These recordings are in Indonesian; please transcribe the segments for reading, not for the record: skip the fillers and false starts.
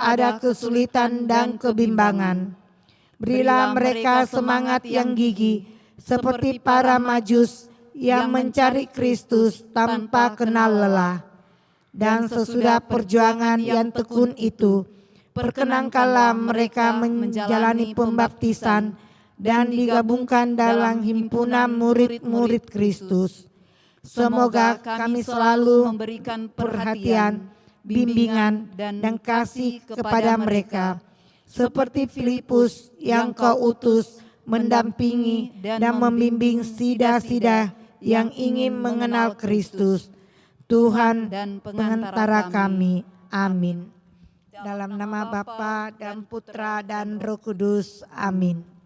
ada kesulitan dan kebimbangan. Berilah mereka semangat yang gigih seperti para Majus yang mencari Kristus tanpa kenal lelah. Dan sesudah perjuangan yang tekun itu, perkenankanlah mereka menjalani pembaptisan dan digabungkan dalam himpunan murid-murid Kristus. Semoga kami selalu memberikan perhatian, bimbingan, dan kasih kepada mereka, seperti Filipus yang kau utus mendampingi dan membimbing sida-sida yang ingin mengenal Kristus, Tuhan dan pengantara kami. Amin. Dalam nama Bapa dan Putra dan Roh Kudus. Amin.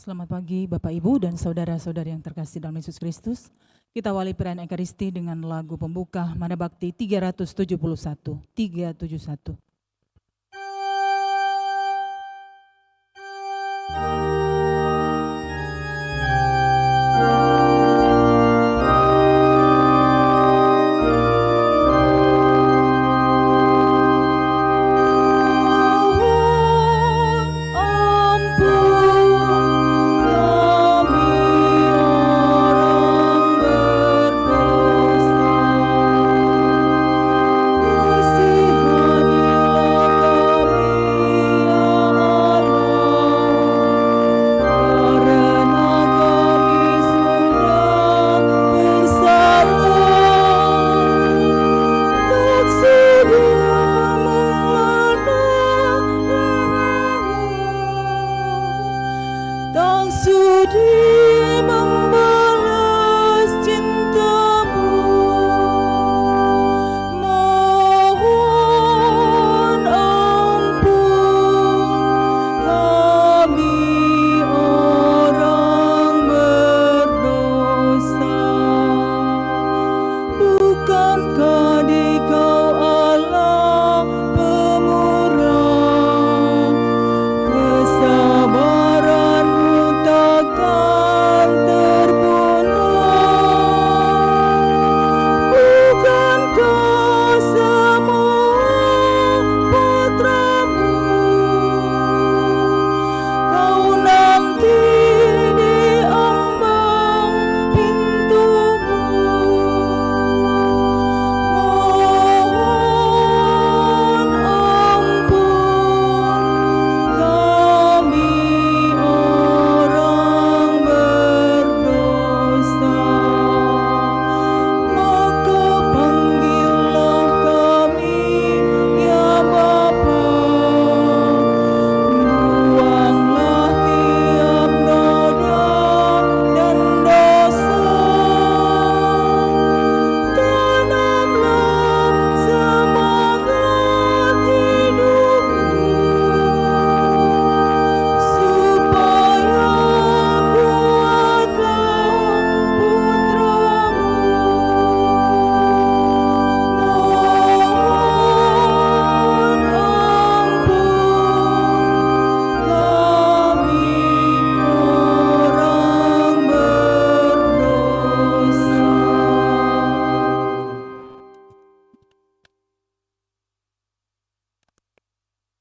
Selamat pagi Bapak Ibu dan saudara-saudari yang terkasih dalam Yesus Kristus. Kita awali perayaan Ekaristi dengan lagu pembuka Mana Bakti 371. 371.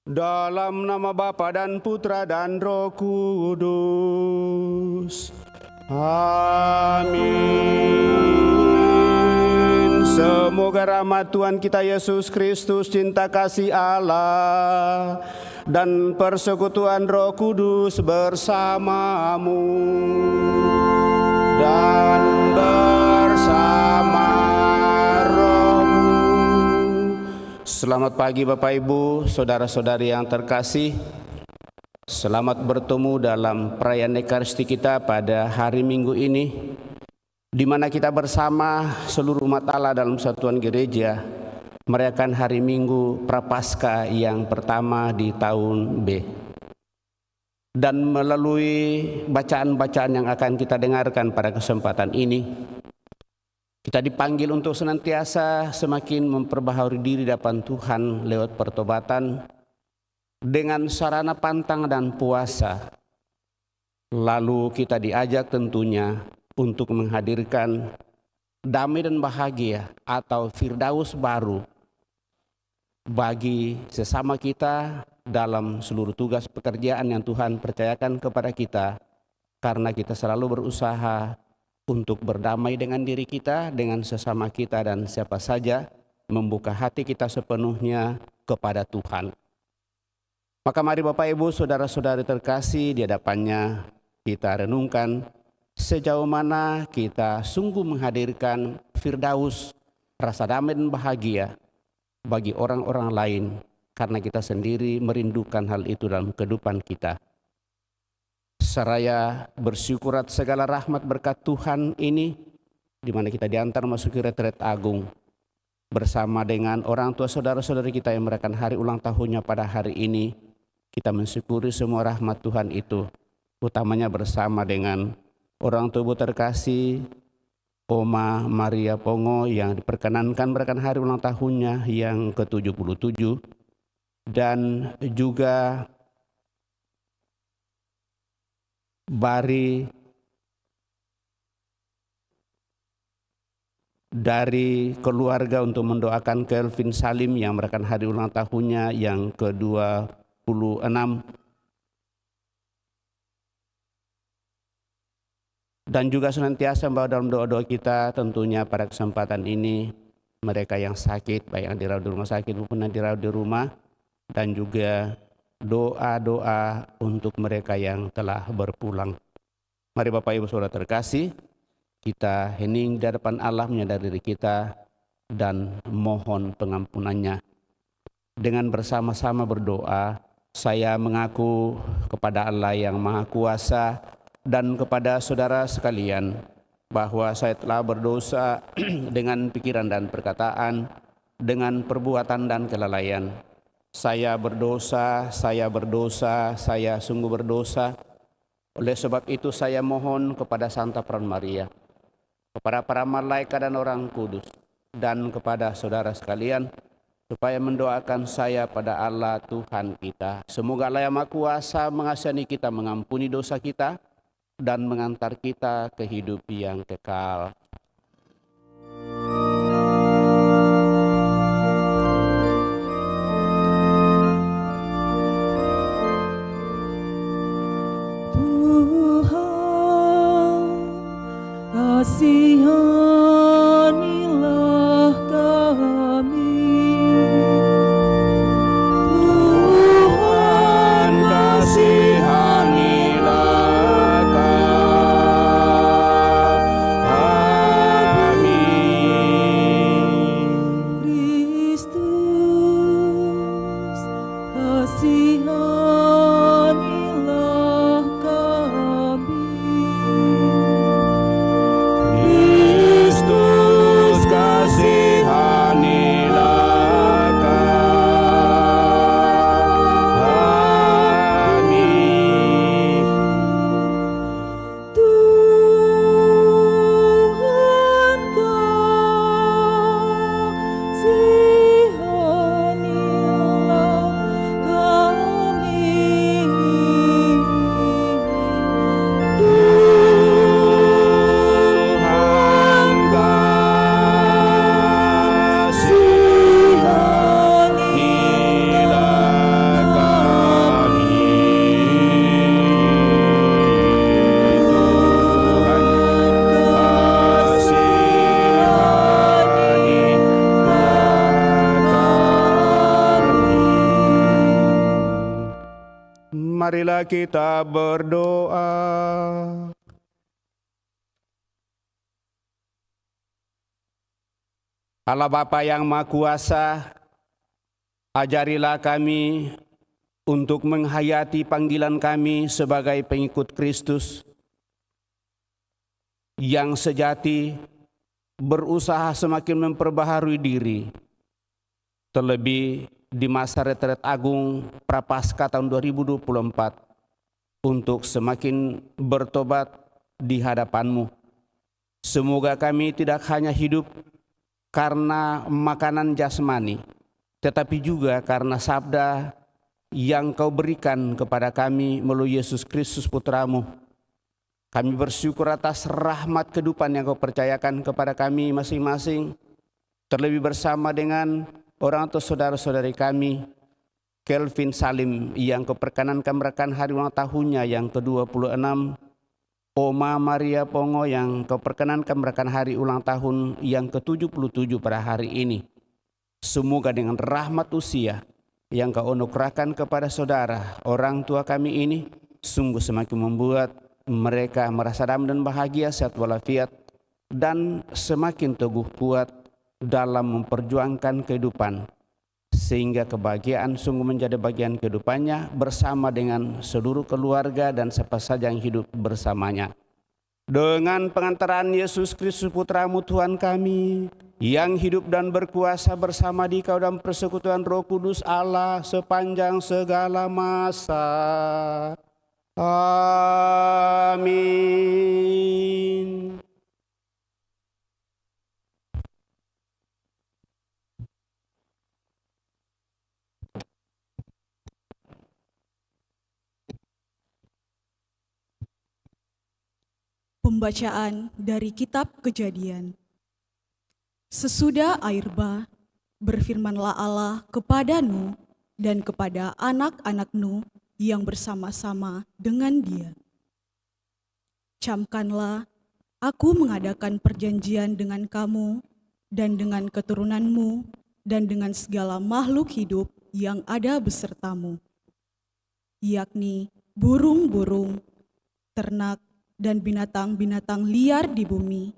Dalam nama Bapa dan Putra dan Roh Kudus. Amin. Semoga rahmat Tuhan kita Yesus Kristus, cinta kasih Allah, dan persekutuan Roh Kudus bersamamu dan bersama rohmu. Selamat pagi Bapak Ibu, saudara-saudari yang terkasih. Selamat bertemu dalam perayaan Ekaristi kita pada hari Minggu ini, di mana kita bersama seluruh umat Allah dalam satuan gereja merayakan hari Minggu Prapaskah yang pertama di tahun B. Dan melalui bacaan-bacaan yang akan kita dengarkan pada kesempatan ini, kita dipanggil untuk senantiasa semakin memperbaharui diri di hadapan Tuhan lewat pertobatan dengan sarana pantang dan puasa. Lalu kita diajak tentunya untuk menghadirkan damai dan bahagia atau firdaus baru bagi sesama kita dalam seluruh tugas pekerjaan yang Tuhan percayakan kepada kita, karena kita selalu berusaha untuk berdamai dengan diri kita, dengan sesama kita, dan siapa saja, membuka hati kita sepenuhnya kepada Tuhan. Maka mari Bapak Ibu, saudara-saudari terkasih, di hadapannya kita renungkan sejauh mana kita sungguh menghadirkan firdaus, rasa damai dan bahagia bagi orang-orang lain, karena kita sendiri merindukan hal itu dalam kehidupan kita. Seraya bersyukur atas segala rahmat berkat Tuhan ini, di mana kita diantar masuki retret agung bersama dengan orang tua saudara-saudari kita yang merayakan hari ulang tahunnya pada hari ini. Kita mensyukuri semua rahmat Tuhan itu, utamanya bersama dengan orang tua Ibu terkasih Oma Maria Pongo yang diperkenankan merayakan hari ulang tahunnya yang ke-77, dan juga Bari dari keluarga untuk mendoakan Kelvin Salim yang merayakan hari ulang tahunnya yang ke-26, dan juga senantiasa membawa dalam doa-doa kita tentunya pada kesempatan ini mereka yang sakit, baik yang dirawat di rumah sakit maupun yang dirawat di rumah, dan juga doa-doa untuk mereka yang telah berpulang. Mari Bapak Ibu Saudara terkasih, kita hening di hadapan Allah, menyadari diri kita dan mohon pengampunannya. Dengan bersama-sama berdoa, saya mengaku kepada Allah yang Maha Kuasa dan kepada saudara sekalian bahwa saya telah berdosa dengan pikiran dan perkataan, dengan perbuatan dan kelalaian. Saya berdosa, saya sungguh berdosa. Oleh sebab itu saya mohon kepada Santa Peran Maria, kepada para malaikat dan orang kudus, dan kepada saudara sekalian, supaya mendoakan saya pada Allah Tuhan kita. Semoga Allah yang Maha Kuasa mengasihani kita, mengampuni dosa kita, dan mengantar kita ke hidup yang kekal. Kasihanilah kami, Tuhan kasihanilah kami. Kristus kasihanilah kami. Kristus kasihanilah kami. Tuhan kasihanilah kami. Tuhan kasihanilah kami. Marilah kita berdoa. Allah Bapa yang Maha Kuasa, ajarilah kami untuk menghayati panggilan kami sebagai pengikut Kristus yang sejati, berusaha semakin memperbaharui diri, terlebih di masa retret agung Prapaskah tahun 2024, untuk semakin bertobat di hadapan-Mu. Semoga kami tidak hanya hidup karena makanan jasmani, tetapi juga karena sabda yang Kau berikan kepada kami melalui Yesus Kristus Putra-Mu. Kami bersyukur atas rahmat kehidupan yang Kau percayakan kepada kami masing-masing, terlebih bersama dengan orang atau saudara-saudari kami, Kelvin Salim yang Kau perkenankan merayakan hari ulang tahunnya yang ke-26, Oma Maria Pongo yang Kau perkenankan merayakan hari ulang tahun yang ke-77 pada hari ini. Semoga dengan rahmat usia yang Kau anugerahkan kepada saudara, orang tua kami ini, sungguh semakin membuat mereka merasa damai dan bahagia, sehat walafiat, dan semakin teguh kuat dalam memperjuangkan kehidupan, sehingga kebahagiaan sungguh menjadi bagian kehidupannya bersama dengan seluruh keluarga dan siapa saja yang hidup bersamanya. Dengan pengantaran Yesus Kristus Putra-Mu Tuhan kami, yang hidup dan berkuasa bersama di Kau dalam persekutuan Roh Kudus Allah sepanjang segala masa. Amin. Pembacaan dari Kitab Kejadian. Sesudah air bah, berfirmanlah Allah kepada Nuh dan kepada anak-anak Nuh yang bersama-sama dengan dia. Camkanlah, aku mengadakan perjanjian dengan kamu dan dengan keturunanmu dan dengan segala makhluk hidup yang ada besertamu, yakni burung-burung, ternak, dan binatang-binatang liar di bumi,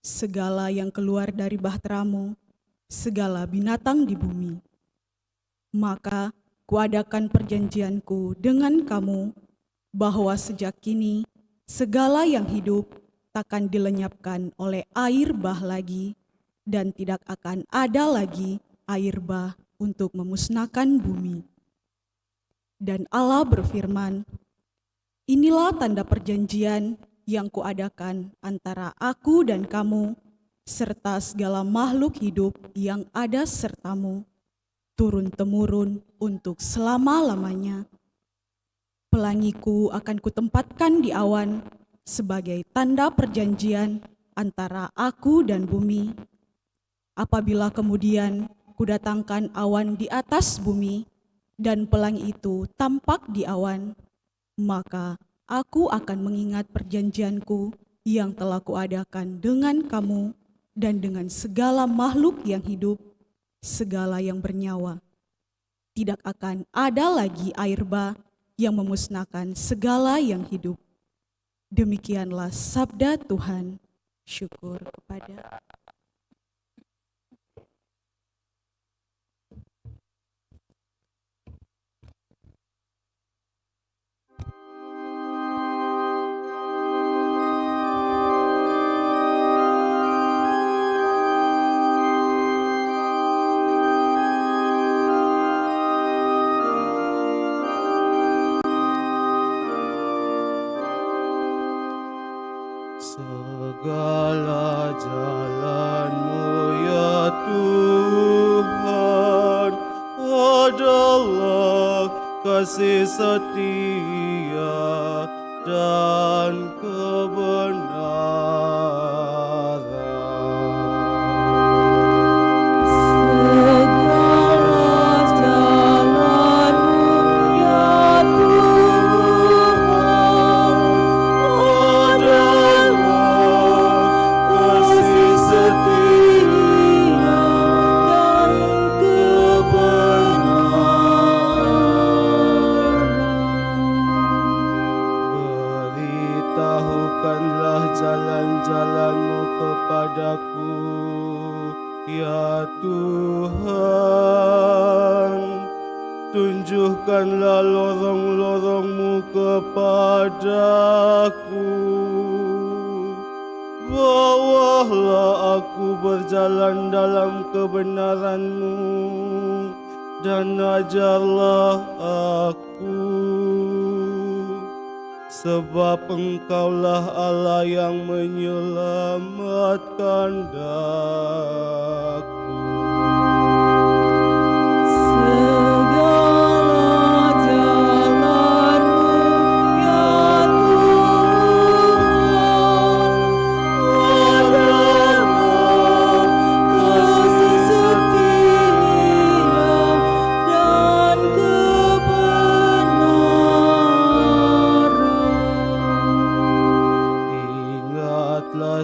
segala yang keluar dari bahteramu, segala binatang di bumi. Maka kuadakan perjanjianku dengan kamu, bahwa sejak kini segala yang hidup takkan dilenyapkan oleh air bah lagi, dan tidak akan ada lagi air bah untuk memusnahkan bumi. Dan Allah berfirman, inilah tanda perjanjian yang kuadakan antara aku dan kamu, serta segala makhluk hidup yang ada sertamu, turun-temurun untuk selama-lamanya. Pelangiku akan kutempatkan di awan sebagai tanda perjanjian antara aku dan bumi. Apabila kemudian kudatangkan awan di atas bumi, dan pelangi itu tampak di awan, maka aku akan mengingat perjanjianku yang telah kuadakan dengan kamu dan dengan segala makhluk yang hidup, segala yang bernyawa. Tidak akan ada lagi air bah yang memusnahkan segala yang hidup. Demikianlah sabda Tuhan. Syukur kepada Segala jalanmu ya Tuhan adalah kasih setia dan beritahukanlah jalan-jalanmu kepadaku, ya Tuhan. Tunjukkanlah lorong-lorongmu kepadaku. Bawalah aku berjalan dalam kebenaran-Mu, dan ajarlah aku. Sebab Engkaulah Allah yang menyelamatkan daku.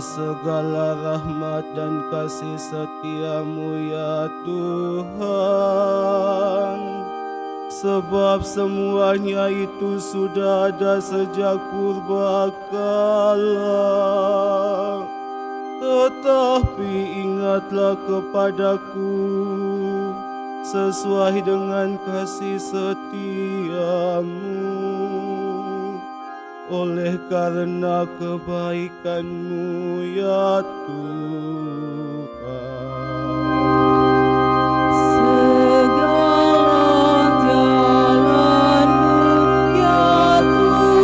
Segala rahmat dan kasih setia-Mu ya Tuhan, sebab semuanya itu sudah ada sejak purbakala. Tetapi ingatlah kepadaku sesuai dengan kasih setia-Mu, oleh karena kebaikan-Mu ya Tuhan. Segala jalan-Mu ya Tuhan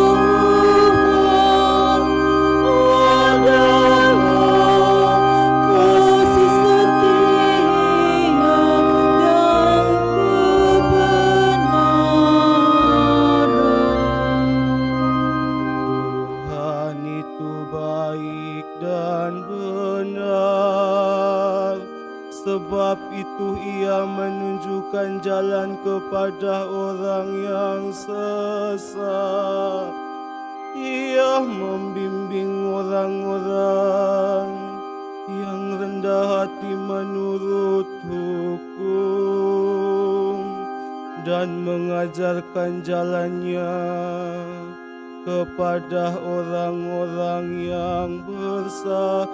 Ia menunjukkan jalan kepada orang yang sesat. Ia membimbing orang-orang yang rendah hati menurut hukum dan mengajarkan jalannya kepada orang-orang yang bersahaja.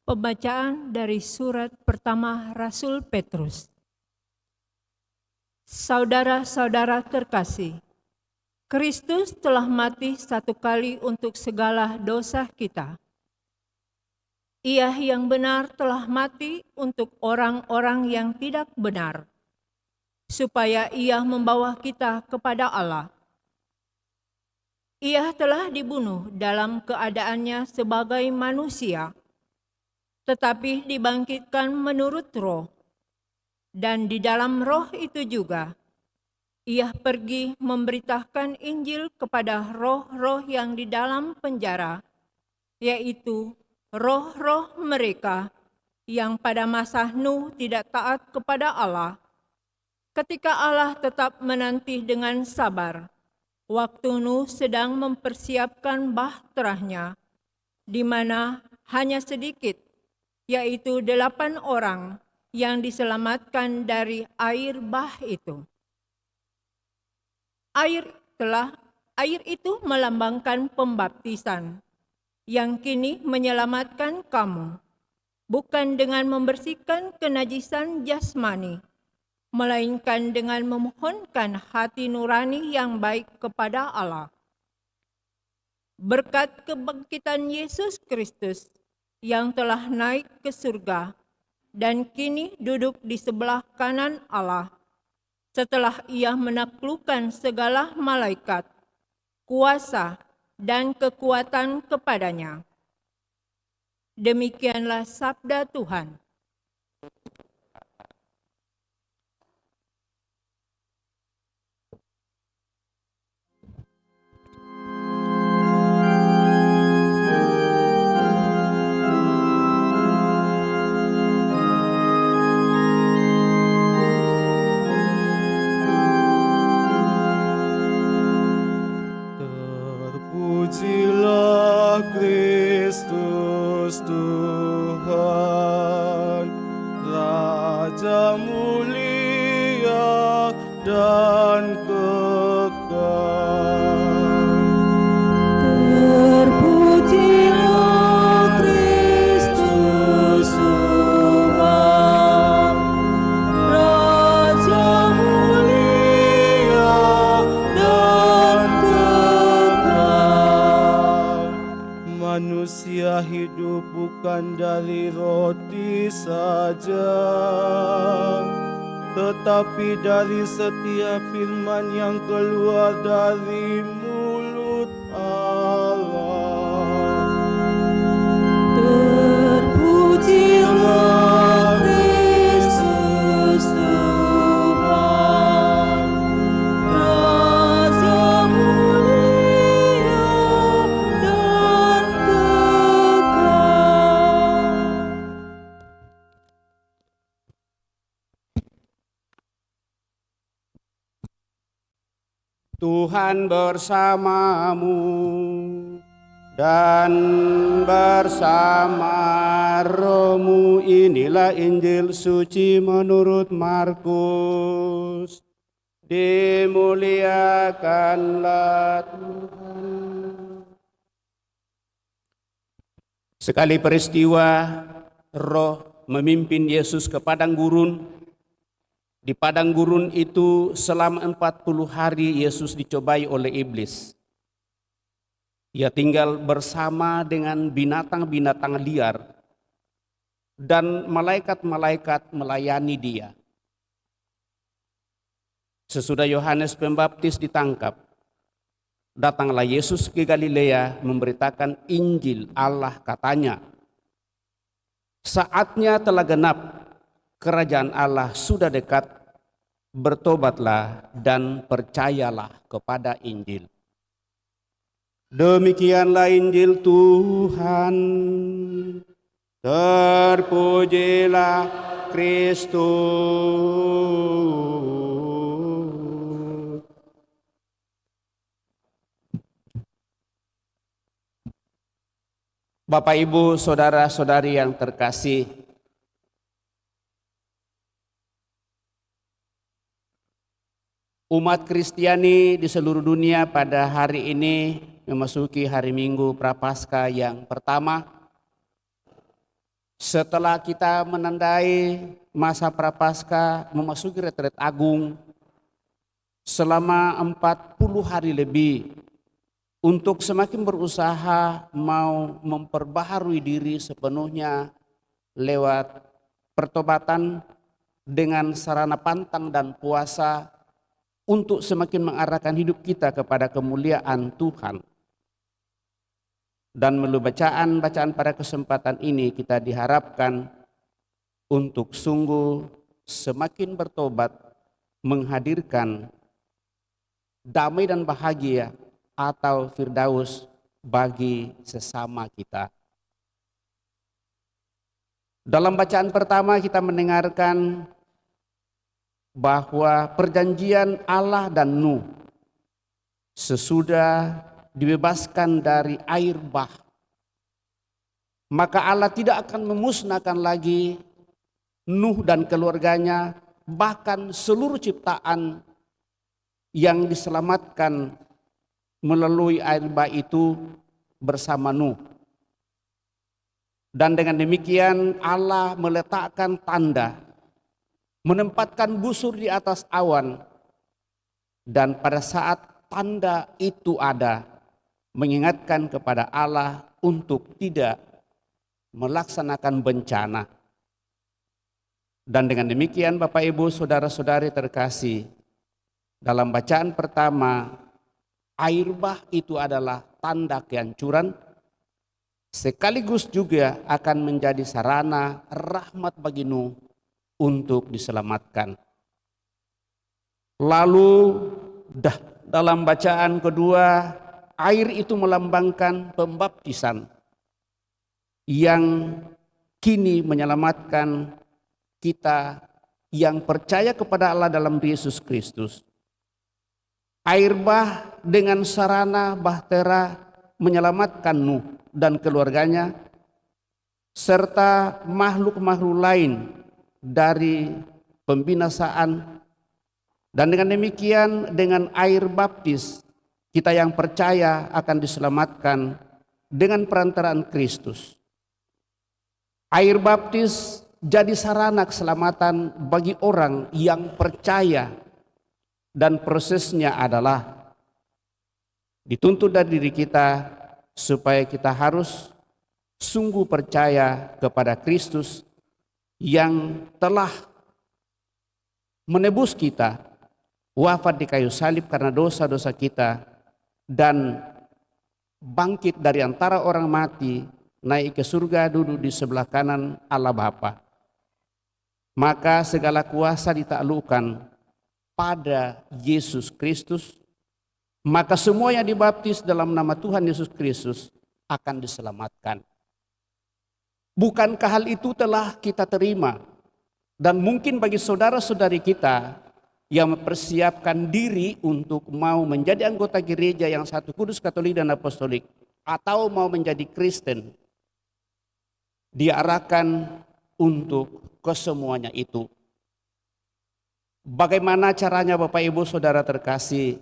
Pembacaan dari surat pertama Rasul Petrus. Saudara-saudara terkasih, Kristus telah mati satu kali untuk segala dosa kita. Ia yang benar telah mati untuk orang-orang yang tidak benar, supaya Ia membawa kita kepada Allah. Ia telah dibunuh dalam keadaannya sebagai manusia, tetapi dibangkitkan menurut roh. Dan di dalam roh itu juga, Ia pergi memberitakan Injil kepada roh-roh yang di dalam penjara, yaitu roh-roh mereka yang pada masa Nuh tidak taat kepada Allah, ketika Allah tetap menanti dengan sabar, waktu Nuh sedang mempersiapkan bahteranya, di mana hanya sedikit, yaitu 8 orang yang diselamatkan dari air bah itu. Air itu melambangkan pembaptisan, yang kini menyelamatkan kamu, bukan dengan membersihkan kenajisan jasmani, melainkan dengan memohonkan hati nurani yang baik kepada Allah. Berkat kebangkitan Yesus Kristus, yang telah naik ke surga dan kini duduk di sebelah kanan Allah, setelah Ia menaklukkan segala malaikat, kuasa, dan kekuatan kepadanya. Demikianlah sabda Tuhan. Terpujilah Kristus Tuhan, Raja mulia dan kekal. Terpujilah Kristus Tuhan, Raja mulia dan kekal. Manusia hidup bukan dari roti saja, tetapi dari setiap firman yang keluar dari mulut Allah. Terpujilah Kristus Tuhan, Raja mulia dan kekal. Tuhan bersamamu dan bersama rohmu. Inilah Injil suci menurut Markus. Dimuliakanlah Tuhan. Sekali peristiwa, Roh memimpin Yesus ke padang gurun. Di padang gurun itu selama 40 hari Yesus dicobai oleh iblis. Ia tinggal bersama dengan binatang-binatang liar dan malaikat-malaikat melayani dia. Sesudah Yohanes Pembaptis ditangkap, datanglah Yesus ke Galilea memberitakan Injil Allah, katanya, saatnya telah genap, kerajaan Allah sudah dekat, bertobatlah dan percayalah kepada Injil. Demikianlah Injil Tuhan. Terpujilah Kristus. Bapak, Ibu, saudara-saudari yang terkasih, umat Kristiani di seluruh dunia pada hari ini memasuki hari Minggu Prapaskah yang pertama. Setelah kita menandai masa Prapaskah memasuki retret agung selama 40 hari lebih untuk semakin berusaha mau memperbaharui diri sepenuhnya lewat pertobatan dengan sarana pantang dan puasa untuk semakin mengarahkan hidup kita kepada kemuliaan Tuhan. Dan melalui bacaan-bacaan pada kesempatan ini kita diharapkan untuk sungguh semakin bertobat, menghadirkan damai dan bahagia atau firdaus bagi sesama kita. Dalam bacaan pertama kita mendengarkan bahwa perjanjian Allah dan Nuh sesudah dibebaskan dari air bah, maka Allah tidak akan memusnahkan lagi Nuh dan keluarganya, bahkan seluruh ciptaan yang diselamatkan melalui air bah itu bersama Nuh. Dan dengan demikian Allah meletakkan tanda, menempatkan busur di atas awan, dan pada saat tanda itu ada, mengingatkan kepada Allah untuk tidak melaksanakan bencana. Dan dengan demikian Bapak, Ibu, saudara-saudari terkasih, dalam bacaan pertama, air bah itu adalah tanda kehancuran, sekaligus juga akan menjadi sarana rahmat bagi Nuh untuk diselamatkan. Lalu dalam bacaan kedua, air itu melambangkan pembaptisan yang kini menyelamatkan kita yang percaya kepada Allah dalam Yesus Kristus. Air bah dengan sarana bahtera menyelamatkan Nuh dan keluarganya serta makhluk-makhluk lain dari pembinasaan. Dan dengan demikian dengan air baptis kita yang percaya akan diselamatkan dengan perantaraan Kristus. Air baptis jadi sarana keselamatan bagi orang yang percaya, dan prosesnya adalah dituntut dari diri kita supaya kita harus sungguh percaya kepada Kristus yang telah menebus kita, wafat di kayu salib karena dosa-dosa kita, dan bangkit dari antara orang mati, naik ke surga, duduk di sebelah kanan Allah Bapa. Maka segala kuasa ditaklukkan pada Yesus Kristus, maka semua yang dibaptis dalam nama Tuhan Yesus Kristus akan diselamatkan. Bukankah hal itu telah kita terima? Dan mungkin bagi saudara-saudari kita yang mempersiapkan diri untuk mau menjadi anggota gereja yang satu kudus, katolik, dan apostolik, atau mau menjadi Kristen, diarahkan untuk kesemuanya itu. Bagaimana caranya Bapak, Ibu, saudara terkasih?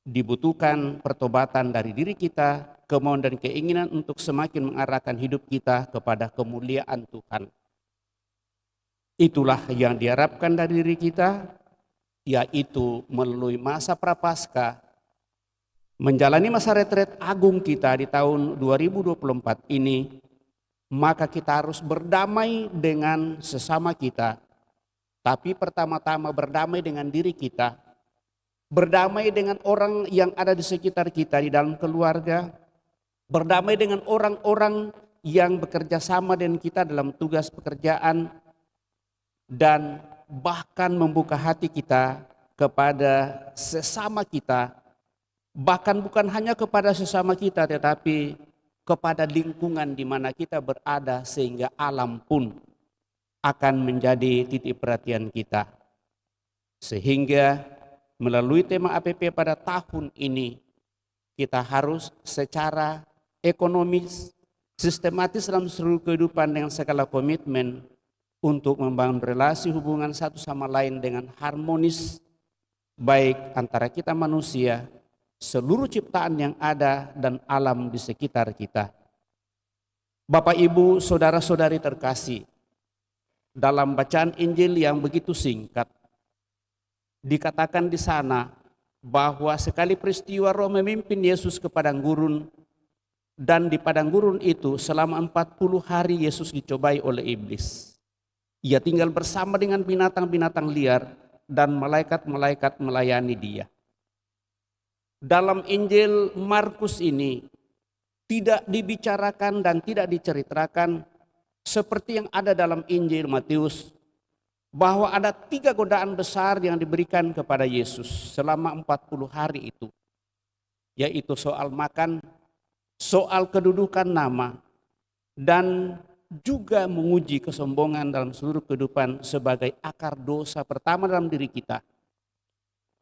Dibutuhkan pertobatan dari diri kita, kemauan dan keinginan untuk semakin mengarahkan hidup kita kepada kemuliaan Tuhan. Itulah yang diharapkan dari diri kita, yaitu melalui masa Prapaskah, menjalani masa retret agung kita di tahun 2024 ini, maka kita harus berdamai dengan sesama kita. Tapi pertama-tama berdamai dengan diri kita, berdamai dengan orang yang ada di sekitar kita di dalam keluarga, berdamai dengan orang-orang yang bekerja sama dengan kita dalam tugas pekerjaan, dan bahkan membuka hati kita kepada sesama kita, bahkan bukan hanya kepada sesama kita tetapi kepada lingkungan di mana kita berada, sehingga alam pun akan menjadi titik perhatian kita. Sehingga melalui tema APP pada tahun ini, kita harus secara ekonomis, sistematis dalam seluruh kehidupan dengan segala komitmen untuk membangun relasi hubungan satu sama lain dengan harmonis, baik antara kita manusia, seluruh ciptaan yang ada, dan alam di sekitar kita. Bapak, Ibu, saudara-saudari terkasih, dalam bacaan Injil yang begitu singkat, dikatakan di sana bahwa sekali peristiwa Roh memimpin Yesus ke padang gurun, dan di padang gurun itu selama 40 hari Yesus dicobai oleh iblis. Ia tinggal bersama dengan binatang-binatang liar dan malaikat-malaikat melayani dia. Dalam Injil Markus ini tidak dibicarakan dan tidak diceritakan seperti yang ada dalam Injil Matius, bahwa ada 3 godaan besar yang diberikan kepada Yesus selama 40 hari itu, yaitu soal makan, soal kedudukan nama, dan juga menguji kesombongan dalam seluruh kehidupan sebagai akar dosa pertama dalam diri kita.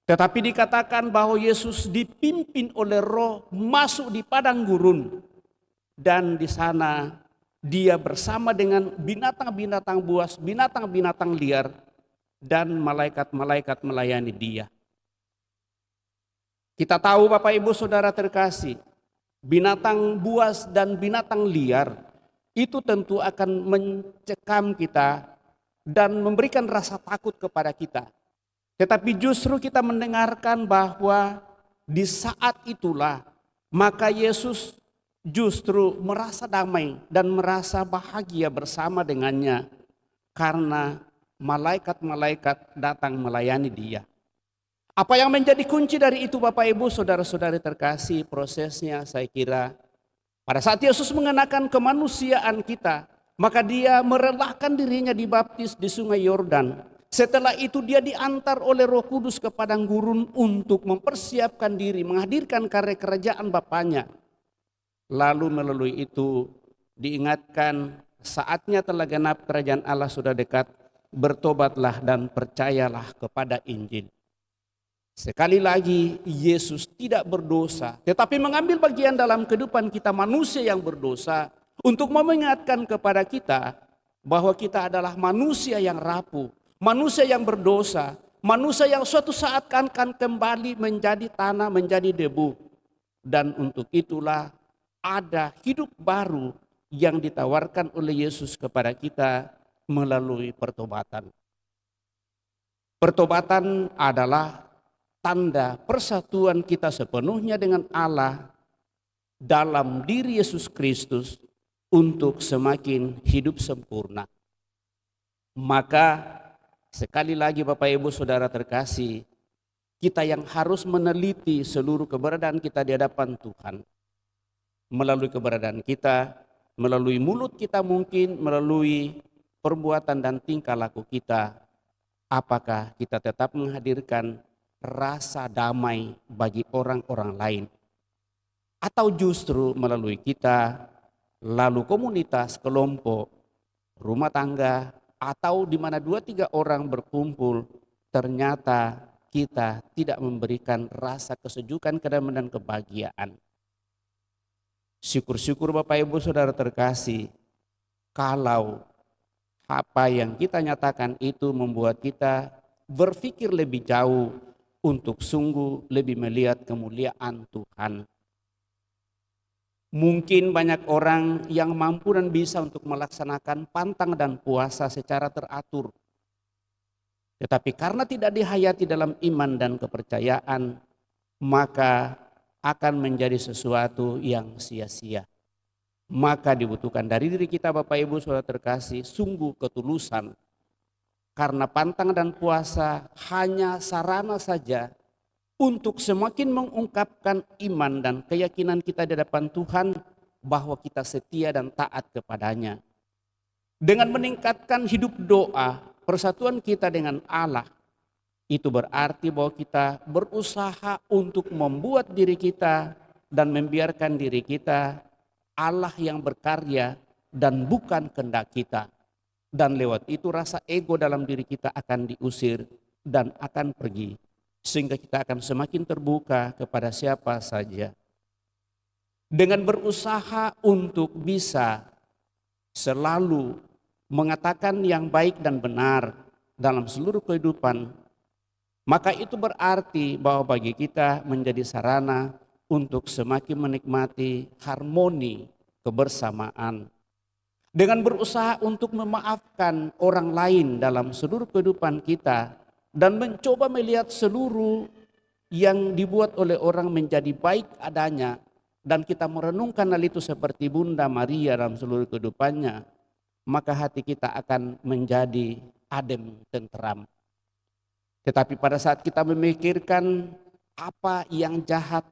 Tetapi dikatakan bahwa Yesus dipimpin oleh Roh masuk di padang gurun, dan di sana dia bersama dengan binatang-binatang buas, binatang-binatang liar, dan malaikat-malaikat melayani dia. Kita tahu Bapak Ibu Saudara terkasih, binatang buas dan binatang liar itu tentu akan mencekam kita dan memberikan rasa takut kepada kita. Tetapi justru kita mendengarkan bahwa di saat itulah maka Yesus justru merasa damai dan merasa bahagia bersama dengannya, karena malaikat-malaikat datang melayani dia. Apa yang menjadi kunci dari itu Bapak Ibu Saudara-saudari terkasih? Prosesnya saya kira pada saat Yesus mengenakan kemanusiaan kita, maka dia merelakan dirinya dibaptis di sungai Yordan. Setelah itu dia diantar oleh Roh Kudus ke padang gurun untuk mempersiapkan diri, menghadirkan karya kerajaan Bapaknya. Lalu melalui itu diingatkan, saatnya telah genap, kerajaan Allah sudah dekat, bertobatlah dan percayalah kepada Injil. Sekali lagi Yesus tidak berdosa, tetapi mengambil bagian dalam kehidupan kita manusia yang berdosa untuk mengingatkan kepada kita bahwa kita adalah manusia yang rapuh, manusia yang berdosa, manusia yang suatu saat akan kembali menjadi tanah, menjadi debu. Dan untuk itulah ada hidup baru yang ditawarkan oleh Yesus kepada kita melalui pertobatan. Pertobatan adalah tanda persatuan kita sepenuhnya dengan Allah dalam diri Yesus Kristus untuk semakin hidup sempurna. Maka sekali lagi Bapak Ibu Saudara terkasih, kita yang harus meneliti seluruh keberadaan kita di hadapan Tuhan. Melalui keberadaan kita, melalui mulut kita mungkin, melalui perbuatan dan tingkah laku kita, apakah kita tetap menghadirkan rasa damai bagi orang-orang lain? Atau justru melalui kita, lalu komunitas, kelompok, rumah tangga, atau di mana 2-3 orang berkumpul, ternyata kita tidak memberikan rasa kesejukan, kedamaian, dan kebahagiaan. Syukur-syukur Bapak Ibu Saudara terkasih, kalau apa yang kita nyatakan itu membuat kita berpikir lebih jauh untuk sungguh lebih melihat kemuliaan Tuhan. Mungkin banyak orang yang mampu dan bisa untuk melaksanakan pantang dan puasa secara teratur. Tetapi karena tidak dihayati dalam iman dan kepercayaan, maka akan menjadi sesuatu yang sia-sia. Maka dibutuhkan dari diri kita Bapak Ibu Saudara terkasih sungguh ketulusan. Karena pantang dan puasa hanya sarana saja untuk semakin mengungkapkan iman dan keyakinan kita di hadapan Tuhan bahwa kita setia dan taat kepadanya. Dengan meningkatkan hidup doa, persatuan kita dengan Allah, itu berarti bahwa kita berusaha untuk membuat diri kita dan membiarkan diri kita Allah yang berkarya dan bukan kehendak kita. Dan lewat itu rasa ego dalam diri kita akan diusir dan akan pergi. Sehingga kita akan semakin terbuka kepada siapa saja. Dengan berusaha untuk bisa selalu mengatakan yang baik dan benar dalam seluruh kehidupan, maka itu berarti bahwa bagi kita menjadi sarana untuk semakin menikmati harmoni kebersamaan. Dengan berusaha untuk memaafkan orang lain dalam seluruh kehidupan kita dan mencoba melihat seluruh yang dibuat oleh orang menjadi baik adanya dan kita merenungkan hal itu seperti Bunda Maria dalam seluruh kehidupannya, maka hati kita akan menjadi adem tenteram. Tetapi pada saat kita memikirkan apa yang jahat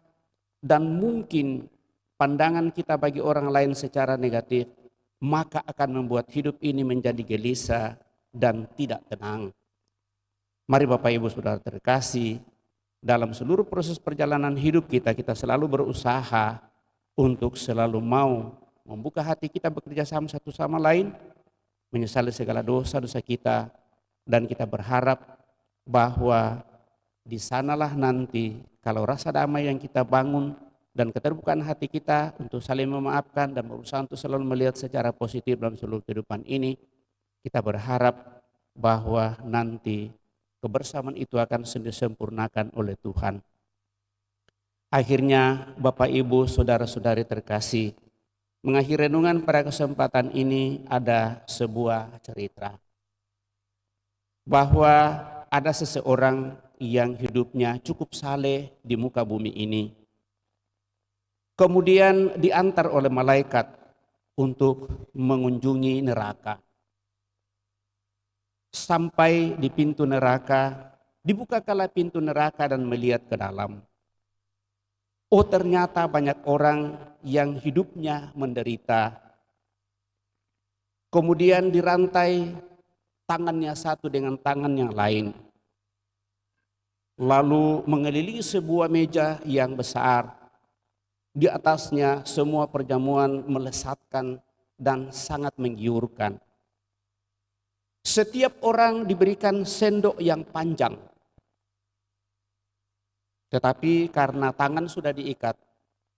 dan mungkin pandangan kita bagi orang lain secara negatif, maka akan membuat hidup ini menjadi gelisah dan tidak tenang. Mari Bapak Ibu Saudara terkasih, dalam seluruh proses perjalanan hidup kita, kita selalu berusaha untuk selalu mau membuka hati kita bekerja sama satu sama lain, menyesali segala dosa-dosa kita, dan kita berharap bahwa di sanalah nanti kalau rasa damai yang kita bangun dan keterbukaan hati kita untuk saling memaafkan dan berusaha untuk selalu melihat secara positif dalam seluruh kehidupan ini, kita berharap bahwa nanti kebersamaan itu akan disempurnakan oleh Tuhan. Akhirnya Bapak Ibu Saudara-saudari terkasih, mengakhiri renungan pada kesempatan ini ada sebuah cerita bahwa ada seseorang yang hidupnya cukup saleh di muka bumi ini. Kemudian diantar oleh malaikat untuk mengunjungi neraka. Sampai di pintu neraka, dibukakanlah pintu neraka dan melihat ke dalam. Oh, ternyata banyak orang yang hidupnya menderita. Kemudian dirantai tangannya satu dengan tangan yang lain. Lalu mengelilingi sebuah meja yang besar. Di atasnya semua perjamuan melesatkan dan sangat menggiurkan. Setiap orang diberikan sendok yang panjang. Tetapi karena tangan sudah diikat,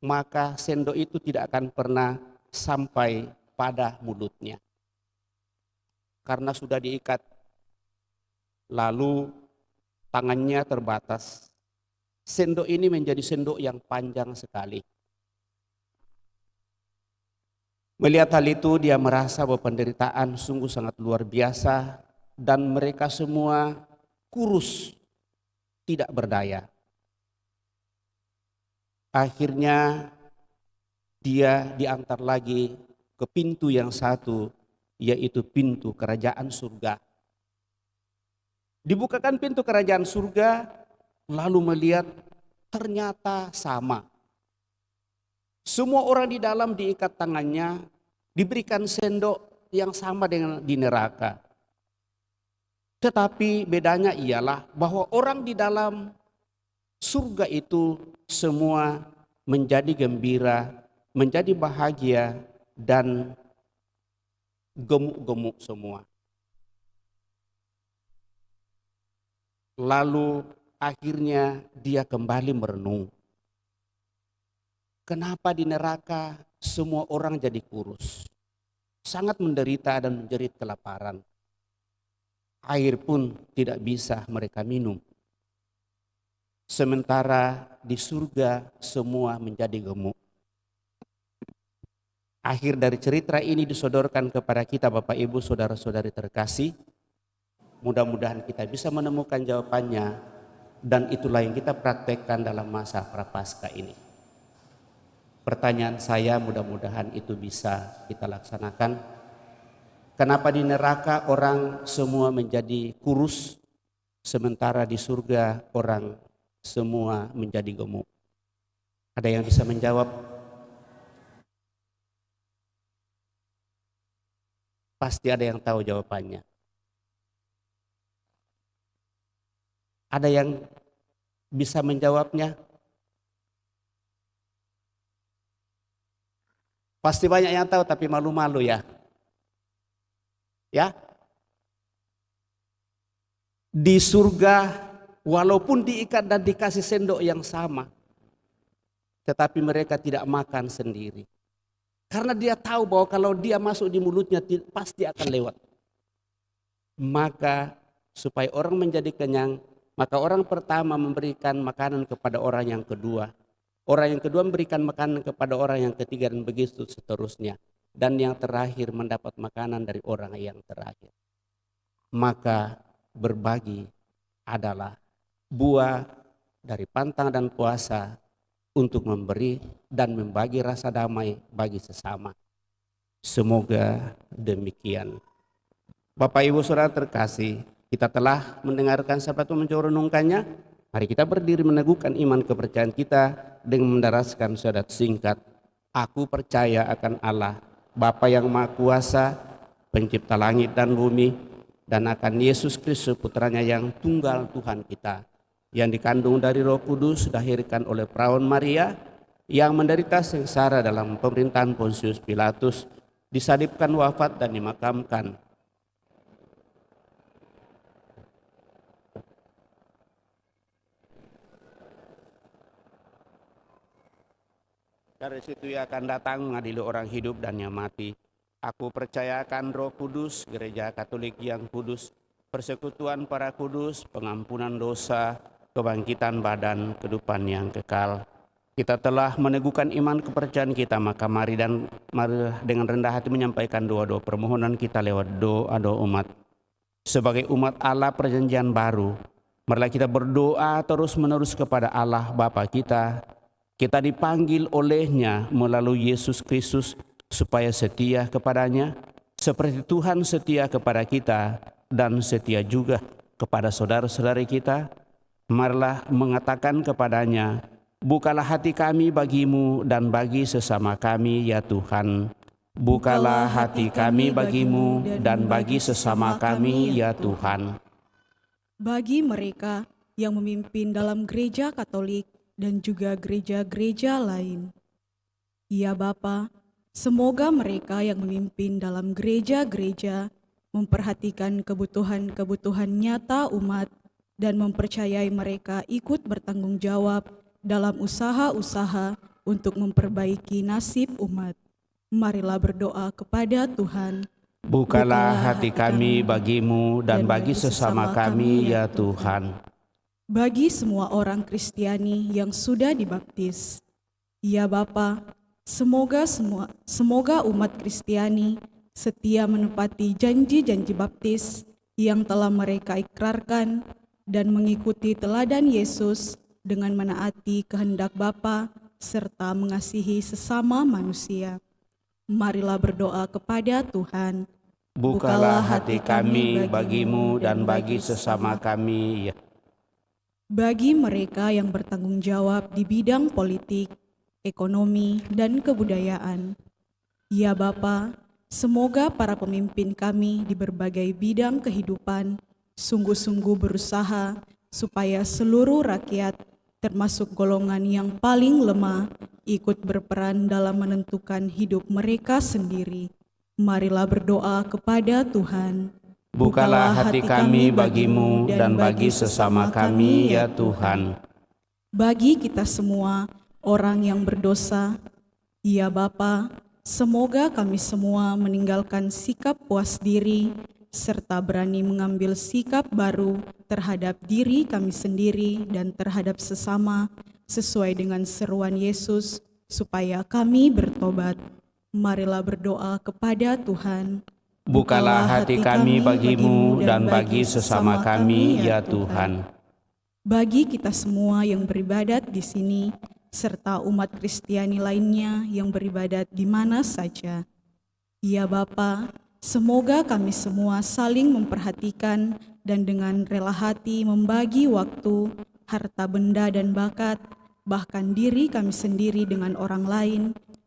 maka sendok itu tidak akan pernah sampai pada mulutnya. Karena sudah diikat, lalu tangannya terbatas. Sendok ini menjadi sendok yang panjang sekali. Melihat hal itu, dia merasa bahwa penderitaan sungguh sangat luar biasa dan mereka semua kurus, tidak berdaya. Akhirnya dia diantar lagi ke pintu yang satu, yaitu pintu kerajaan surga. Dibukakan pintu kerajaan surga, lalu melihat ternyata sama. Semua orang di dalam diikat tangannya, diberikan sendok yang sama dengan di neraka. Tetapi bedanya ialah bahwa orang di dalam surga itu semua menjadi gembira, menjadi bahagia, dan gemuk-gemuk semua. Lalu akhirnya dia kembali merenung. Kenapa di neraka semua orang jadi kurus? Sangat menderita dan menjerit kelaparan. Air pun tidak bisa mereka minum. Sementara di surga semua menjadi gemuk. Akhir dari cerita ini disodorkan kepada kita Bapak Ibu Saudara-saudari terkasih. Mudah-mudahan kita bisa menemukan jawabannya dan itulah yang kita praktekkan dalam masa Prapaskah ini. Pertanyaan saya, mudah-mudahan itu bisa kita laksanakan. Kenapa di neraka orang semua menjadi kurus, sementara di surga orang semua menjadi gemuk? Ada yang bisa menjawab? Pasti ada yang tahu jawabannya. Ada yang bisa menjawabnya? Pasti banyak yang tahu tapi malu-malu ya. Ya. Di surga walaupun diikat dan dikasih sendok yang sama, tetapi mereka tidak makan sendiri. Karena dia tahu bahwa kalau dia masuk di mulutnya pasti akan lewat. Maka supaya orang menjadi kenyang, maka orang pertama memberikan makanan kepada orang yang kedua. Orang yang kedua memberikan makanan kepada orang yang ketiga dan begitu seterusnya. Dan yang terakhir mendapat makanan dari orang yang terakhir. Maka berbagi adalah buah dari pantang dan puasa untuk memberi dan membagi rasa damai bagi sesama. Semoga demikian. Bapak Ibu Saudara terkasih, kita telah mendengarkan sabda Tuhan mencoba renungkannya. Mari kita berdiri meneguhkan iman kepercayaan kita dengan mendaraskan syahadat singkat. Aku percaya akan Allah, Bapa yang Maha Kuasa, pencipta langit dan bumi, dan akan Yesus Kristus putranya yang tunggal Tuhan kita, yang dikandung dari Roh Kudus, dilahirkan oleh perawan Maria, yang menderita sengsara dalam pemerintahan Pontius Pilatus, disalibkan, wafat dan dimakamkan. Dari situ ia akan datang mengadili orang hidup dan yang mati. Aku percaya akan Roh Kudus, Gereja Katolik yang kudus, persekutuan para kudus, pengampunan dosa, kebangkitan badan, kehidupan yang kekal. Kita telah meneguhkan iman kepercayaan kita, maka mari dengan rendah hati menyampaikan doa-doa permohonan kita lewat doa-doa umat. Sebagai umat Allah perjanjian baru, marilah kita berdoa terus-menerus kepada Allah Bapa kita. Kita dipanggil olehnya melalui Yesus Kristus supaya setia kepadanya, seperti Tuhan setia kepada kita dan setia juga kepada saudara-saudari kita. Marilah mengatakan kepadanya, bukalah hati kami bagimu dan bagi sesama kami ya Tuhan. Bukalah hati kami bagimu dan bagi sesama kami ya Tuhan. Bagi mereka yang memimpin dalam gereja Katolik dan juga gereja-gereja lain. Ya Bapa, semoga mereka yang memimpin dalam gereja-gereja memperhatikan kebutuhan-kebutuhan nyata umat dan mempercayai mereka ikut bertanggung jawab dalam usaha-usaha untuk memperbaiki nasib umat. Marilah berdoa kepada Tuhan. Bukalah hati kami bagimu dan bagi sesama kami ya Tuhan. Bagi semua orang Kristiani yang sudah dibaptis, ya Bapa, semoga umat Kristiani setia menepati janji-janji baptis yang telah mereka ikrarkan dan mengikuti teladan Yesus dengan menaati kehendak Bapa serta mengasihi sesama manusia. Marilah berdoa kepada Tuhan. Bukalah hati kami bagimu dan bagi sesama kami ya. Bagi mereka yang bertanggung jawab di bidang politik, ekonomi, dan kebudayaan. Ya Bapa, semoga para pemimpin kami di berbagai bidang kehidupan sungguh-sungguh berusaha supaya seluruh rakyat, termasuk golongan yang paling lemah, ikut berperan dalam menentukan hidup mereka sendiri. Marilah berdoa kepada Tuhan. Bukalah hati kami bagimu dan bagi sesama kami ya Tuhan. Bagi kita semua orang yang berdosa, ya Bapa, semoga kami semua meninggalkan sikap puas diri serta berani mengambil sikap baru terhadap diri kami sendiri dan terhadap sesama sesuai dengan seruan Yesus supaya kami bertobat. Marilah berdoa kepada Tuhan. Bukalah hati kami bagimu dan bagi sesama kami ya Tuhan. Bagi kita semua yang beribadat di sini, serta umat Kristiani lainnya yang beribadat di mana saja. Ya Bapa, semoga kami semua saling memperhatikan dan dengan rela hati membagi waktu, harta benda dan bakat, bahkan diri kami sendiri dengan orang lain,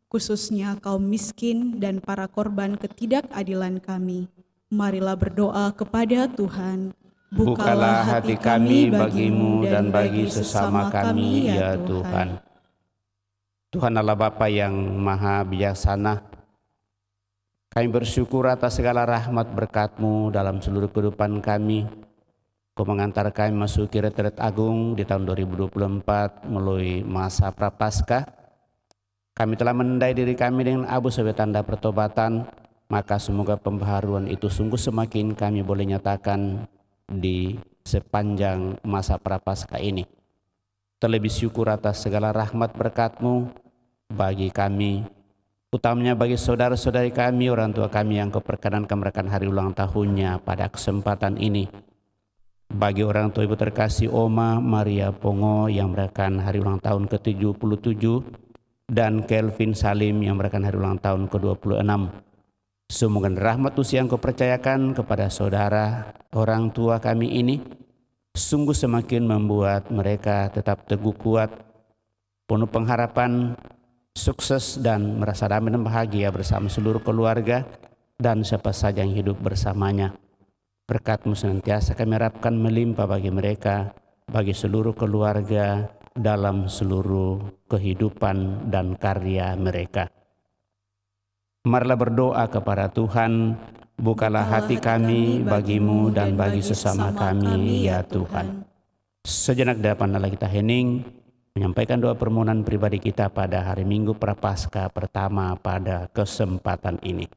khususnya kaum miskin dan para korban ketidakadilan kami. Marilah berdoa kepada Tuhan. Bukalah hati kami bagimu dan bagi sesama kami, ya Tuhan. Tuhan Allah Bapa yang Maha Bijaksana, kami bersyukur atas segala rahmat berkat-Mu dalam seluruh kehidupan kami. Kau mengantar kami masuki retret agung di tahun 2024 melalui masa Prapaskah. Kami telah menendai diri kami dengan abu sebagai tanda pertobatan, maka semoga pembaharuan itu sungguh semakin kami boleh nyatakan di sepanjang masa Prapaskah ini. Terlebih syukur atas segala rahmat berkat-Mu bagi kami, utamanya bagi saudara-saudari kami, orang tua kami yang Kau perkenankan merayakan hari ulang tahunnya pada kesempatan ini. Bagi orang tua Ibu terkasih Oma Maria Pongo yang merayakan hari ulang tahun ke-77 dan Kelvin Salim yang merayakan hari ulang tahun ke-26. Semoga rahmat usia yang Kau percayakan kepada saudara orang tua kami ini sungguh semakin membuat mereka tetap teguh kuat, penuh pengharapan, sukses dan merasa damai dan bahagia bersama seluruh keluarga dan siapa saja yang hidup bersamanya. Berkat-Mu senantiasa kami harapkan melimpah bagi mereka, bagi seluruh keluarga dalam seluruh kehidupan dan karya mereka. Marilah berdoa kepada Tuhan. Bukalah hati kami bagimu dan bagi sesama kami, ya Tuhan. Sejenak di hadapan Allah kita hening, menyampaikan doa permohonan pribadi kita pada hari Minggu Prapaskah pertama pada kesempatan ini.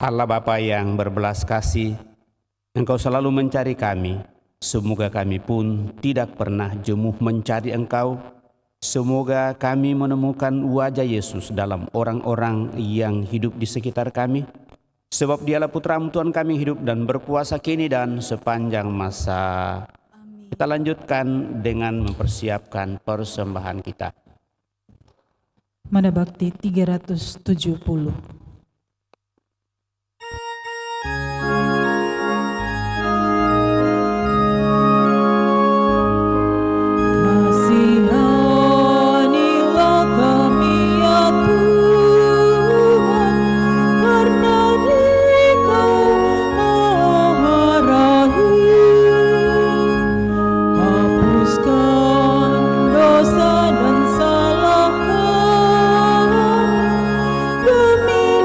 Allah Bapa yang berbelas kasih, Engkau selalu mencari kami. Semoga kami pun tidak pernah jemuh mencari Engkau. Semoga kami menemukan wajah Yesus dalam orang-orang yang hidup di sekitar kami. Sebab Dialah Putra Tuhan kami hidup dan berkuasa kini dan sepanjang masa. Amin. Kita lanjutkan dengan mempersiapkan persembahan kita. Mana Bakti 370. Kasihanilah kami ya Tuhan, karena Dikau Maha Rahim. Hapuskan dosa dan salah kami, demi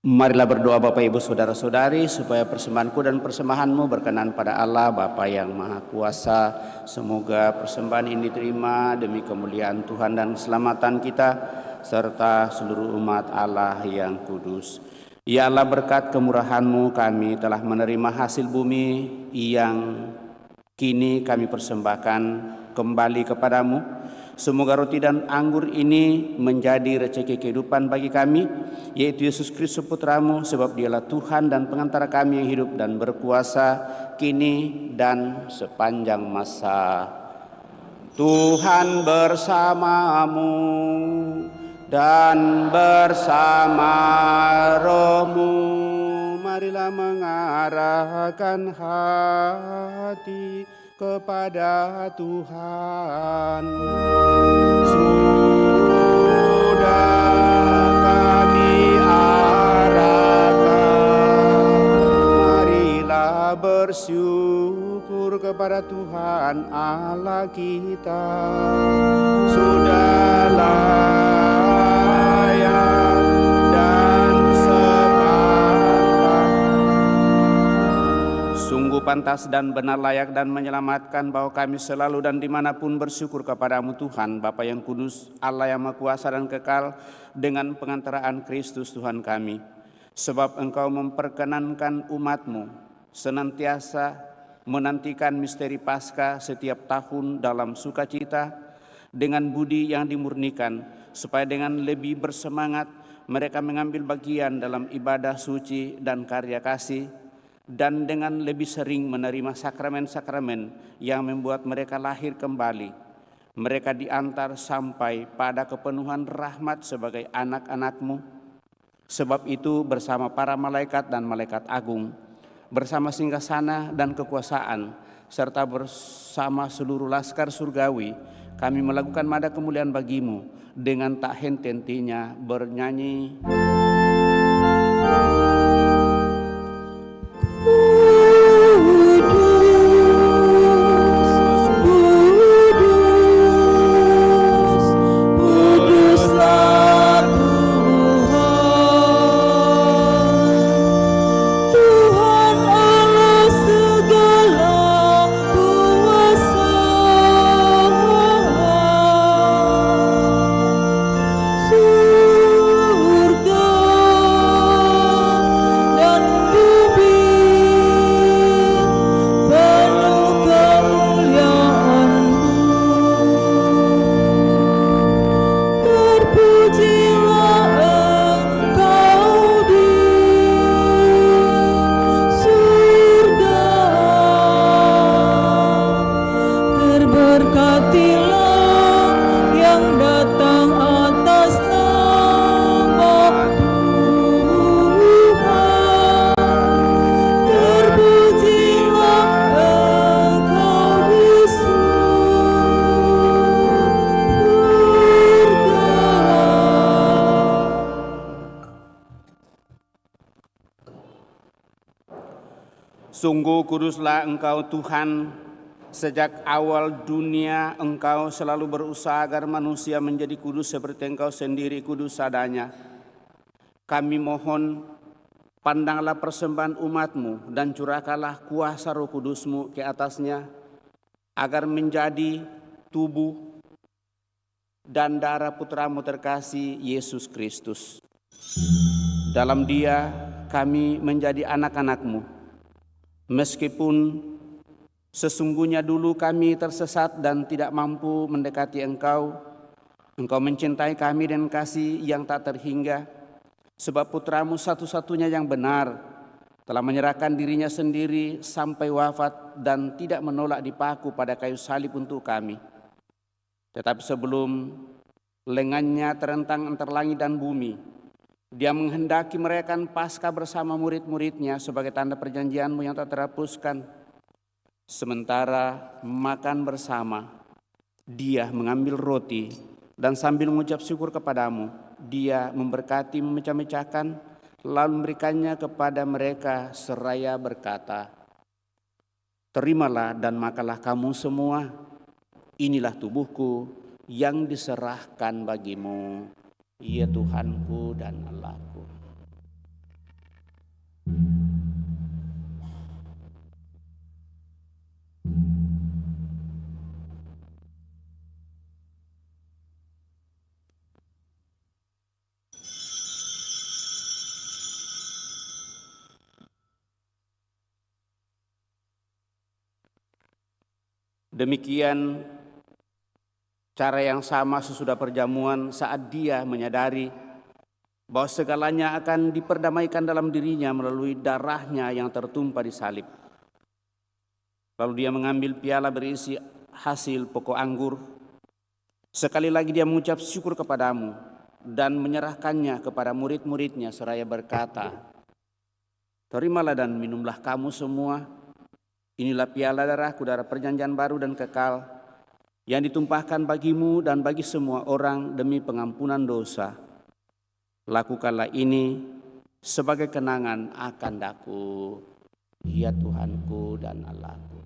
Marilah berdoa Bapak Ibu Saudara-saudari supaya persembahanku dan persembahanmu berkenan pada Allah Bapa yang Maha Kuasa. Semoga persembahan ini diterima demi kemuliaan Tuhan dan keselamatan kita serta seluruh umat Allah yang kudus. Ya Allah, berkat kemurahan-Mu kami telah menerima hasil bumi yang kini kami persembahkan kembali kepadamu. Semoga roti dan anggur ini menjadi rezeki kehidupan bagi kami, yaitu Yesus Kristus Putramu, sebab Dialah Tuhan dan pengantara kami yang hidup dan berkuasa kini dan sepanjang masa. Tuhan bersamamu dan bersama rohmu. Marilah mengarahkan hati kepada Tuhan. Sudah kami arahkan, marilah bersyukur kepada Tuhan Allah kita. Sudah layak dan sungguh pantas dan benar layak dan menyelamatkan bahwa kami selalu dan dimanapun bersyukur kepadamu Tuhan, Bapa yang kudus, Allah yang Maha Kuasa dan kekal, dengan pengantaraan Kristus Tuhan kami. Sebab Engkau memperkenankan umat-Mu senantiasa menantikan misteri Paskah setiap tahun dalam sukacita dengan budi yang dimurnikan, supaya dengan lebih bersemangat mereka mengambil bagian dalam ibadah suci dan karya kasih, dan dengan lebih sering menerima sakramen-sakramen yang membuat mereka lahir kembali. Mereka diantar sampai pada kepenuhan rahmat sebagai anak-anak-Mu. Sebab itu bersama para malaikat dan malaikat agung, bersama singgasana dan kekuasaan, serta bersama seluruh laskar surgawi, kami melakukan nada kemuliaan bagi-Mu dengan tak henti-hentinya bernyanyi. Sungguh kuduslah Engkau Tuhan, sejak awal dunia Engkau selalu berusaha agar manusia menjadi kudus seperti Engkau sendiri kudus adanya. Kami mohon, pandanglah persembahan umat-Mu dan curahkanlah kuasa Roh Kudus-Mu ke atasnya, agar menjadi tubuh dan darah Putra-Mu terkasih Yesus Kristus. Dalam Dia kami menjadi anak-anak-Mu. Meskipun sesungguhnya dulu kami tersesat dan tidak mampu mendekati Engkau, Engkau mencintai kami dengan kasih yang tak terhingga, sebab Putra-Mu satu-satunya yang benar telah menyerahkan dirinya sendiri sampai wafat dan tidak menolak dipaku pada kayu salib untuk kami. Tetapi sebelum lengannya terentang antara langit dan bumi, Dia menghendaki merayakan Paskah bersama murid-muridnya sebagai tanda perjanjian-Mu yang tak terhapuskan. Sementara makan bersama, Dia mengambil roti dan sambil mengucap syukur kepadamu, Dia memberkati, memecah-mecahkan, lalu memberikannya kepada mereka seraya berkata, "Terimalah dan makanlah kamu semua, inilah tubuhku yang diserahkan bagimu, ya Tuhanku dan Allahku." Demikian cara yang sama sesudah perjamuan saat dia menyadari bahwa segalanya akan diperdamaikan dalam dirinya melalui darahnya yang tertumpah di salib. Lalu dia mengambil piala berisi hasil pokok anggur. Sekali lagi dia mengucap syukur kepadamu dan menyerahkannya kepada murid-muridnya seraya berkata, "Terimalah dan minumlah kamu semua. Inilah piala darahku, darah perjanjian baru dan kekal, yang ditumpahkan bagimu dan bagi semua orang demi pengampunan dosa. Lakukanlah ini sebagai kenangan akan daku, ya Tuhanku dan Allahku."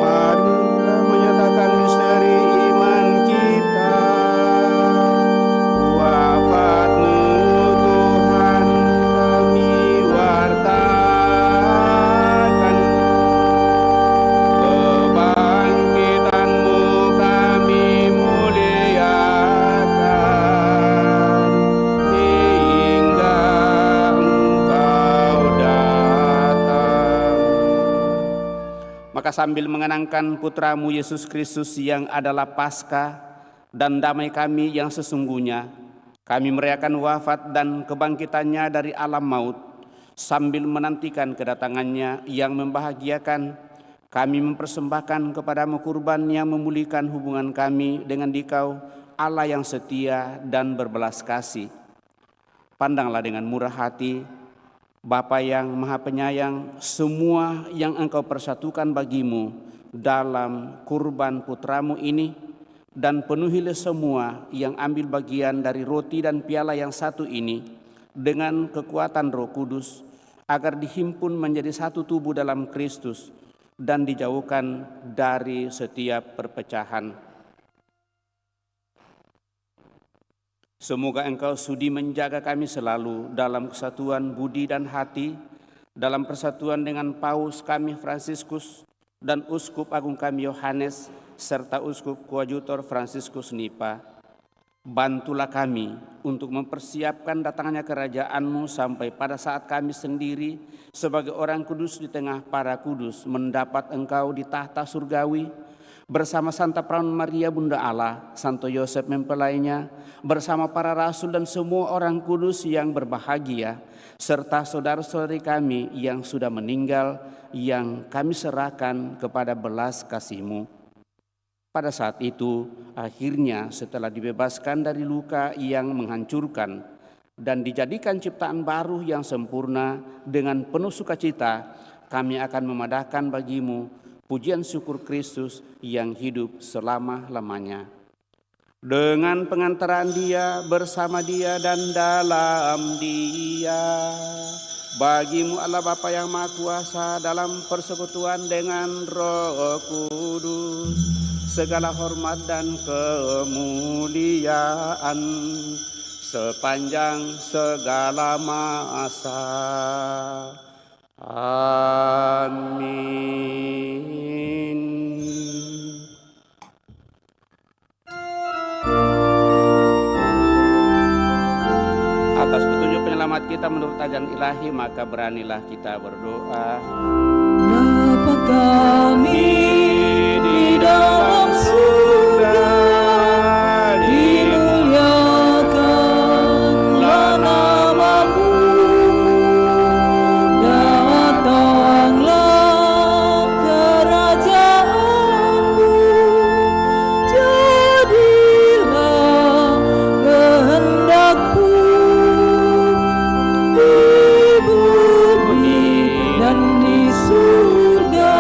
Marilah menyatakan misteri iman kita. Wafatmu Tuhan kami wartakan, kebangkitanmu kami muliakan, hingga Engkau datang. Maka sambil mengenangkan putramu Yesus Kristus yang adalah Paskah dan damai kami yang sesungguhnya, kami merayakan wafat dan kebangkitannya dari alam maut. Sambil menantikan kedatangannya yang membahagiakan, kami mempersembahkan kepadamu kurban yang memulihkan hubungan kami dengan Dikau, Allah yang setia dan berbelas kasih. Pandanglah dengan murah hati, Bapa yang Maha Penyayang, semua yang Engkau persatukan bagimu dalam kurban putramu ini, dan penuhilah semua yang ambil bagian dari roti dan piala yang satu ini dengan kekuatan Roh Kudus, agar dihimpun menjadi satu tubuh dalam Kristus dan dijauhkan dari setiap perpecahan. Semoga Engkau sudi menjaga kami selalu dalam kesatuan budi dan hati, dalam persatuan dengan Paus kami Fransiskus dan Uskup Agung kami Yohanes, serta Uskup Koadjutor Fransiskus Nipa. Bantulah kami untuk mempersiapkan datangnya kerajaan-Mu sampai pada saat kami sendiri sebagai orang kudus di tengah para kudus mendapat Engkau di tahta surgawi, bersama Santa Perawan Maria Bunda Allah, Santo Yosef mempelainya, bersama para rasul dan semua orang kudus yang berbahagia, serta saudara-saudari kami yang sudah meninggal, yang kami serahkan kepada belas kasih-Mu. Pada saat itu, akhirnya setelah dibebaskan dari luka yang menghancurkan dan dijadikan ciptaan baru yang sempurna dengan penuh sukacita, kami akan memadahkan bagimu pujian syukur Kristus yang hidup selama-lamanya. Dengan pengantaran Dia, bersama Dia, dan dalam Dia, bagimu Allah Bapa yang Maha Kuasa dalam persekutuan dengan Roh Kudus, segala hormat dan kemuliaan sepanjang segala masa. Amin. Atas petunjuk penyelamat kita menurut ajaran ilahi, maka beranilah kita berdoa. Bapa kami di dalam surga, dimuliakanlah nama-Mu, datanglah kerajaan-Mu, jadilah kehendak-Mu di bumi dan di surga.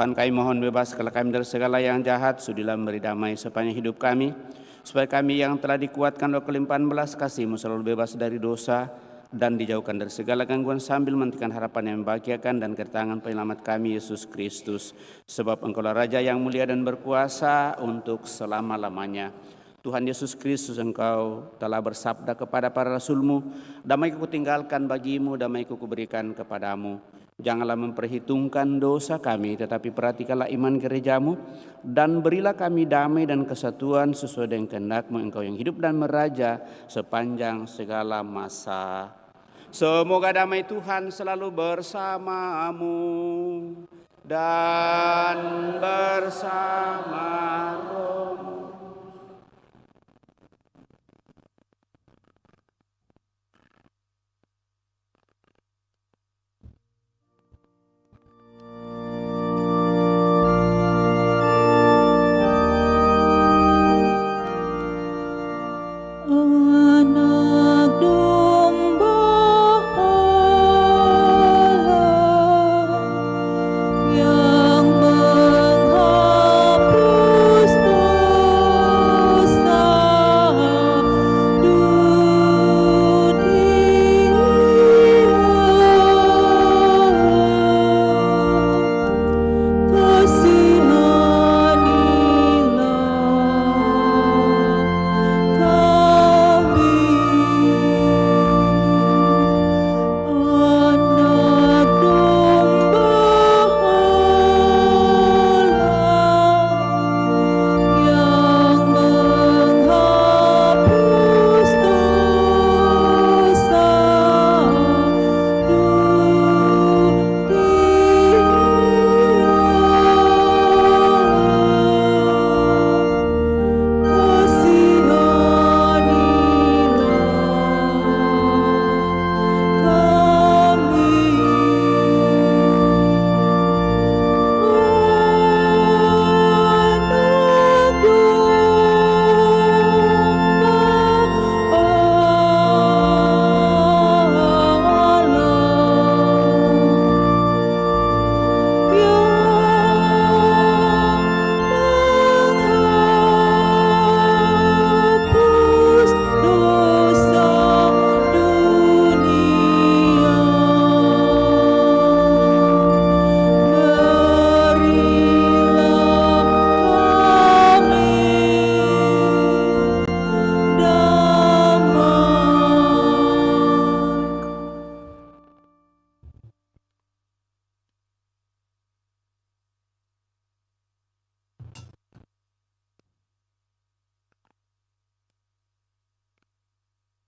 Tuhan, kami mohon bebaskanlah kami dari segala yang jahat, sudilah memberi damai sepanjang hidup kami, supaya kami yang telah dikuatkan oleh kelimpahan belas kasih-Mu selalu bebas dari dosa dan dijauhkan dari segala gangguan sambil menantikan harapan yang membahagiakan dan kedatangan penyelamat kami Yesus Kristus. Sebab Engkaulah Raja yang mulia dan berkuasa untuk selama-lamanya. Tuhan Yesus Kristus, Engkau telah bersabda kepada para rasul-Mu, damai-Ku kutinggalkan bagimu, damai-Ku kuberikan kepadamu. Janganlah memperhitungkan dosa kami, tetapi perhatikanlah iman gereja-Mu, dan berilah kami damai dan kesatuan sesuai dengan kehendak-Mu, Engkau yang hidup dan meraja sepanjang segala masa. Semoga damai Tuhan selalu bersamamu dan bersama rohmu. Anak domba Allah yang menghapus dosa dunia,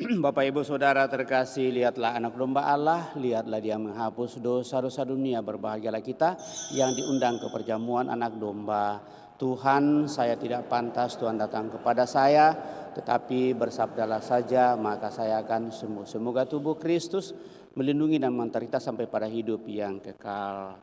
Bapak Ibu Saudara terkasih, lihatlah anak domba Allah, lihatlah Dia menghapus dosa-dosa dunia. Berbahagialah kita yang diundang ke perjamuan anak domba. Tuhan, saya tidak pantas Tuhan datang kepada saya, tetapi bersabdalah saja maka saya akan sembuh. Semoga tubuh Kristus melindungi dan mengantar kita sampai pada hidup yang kekal.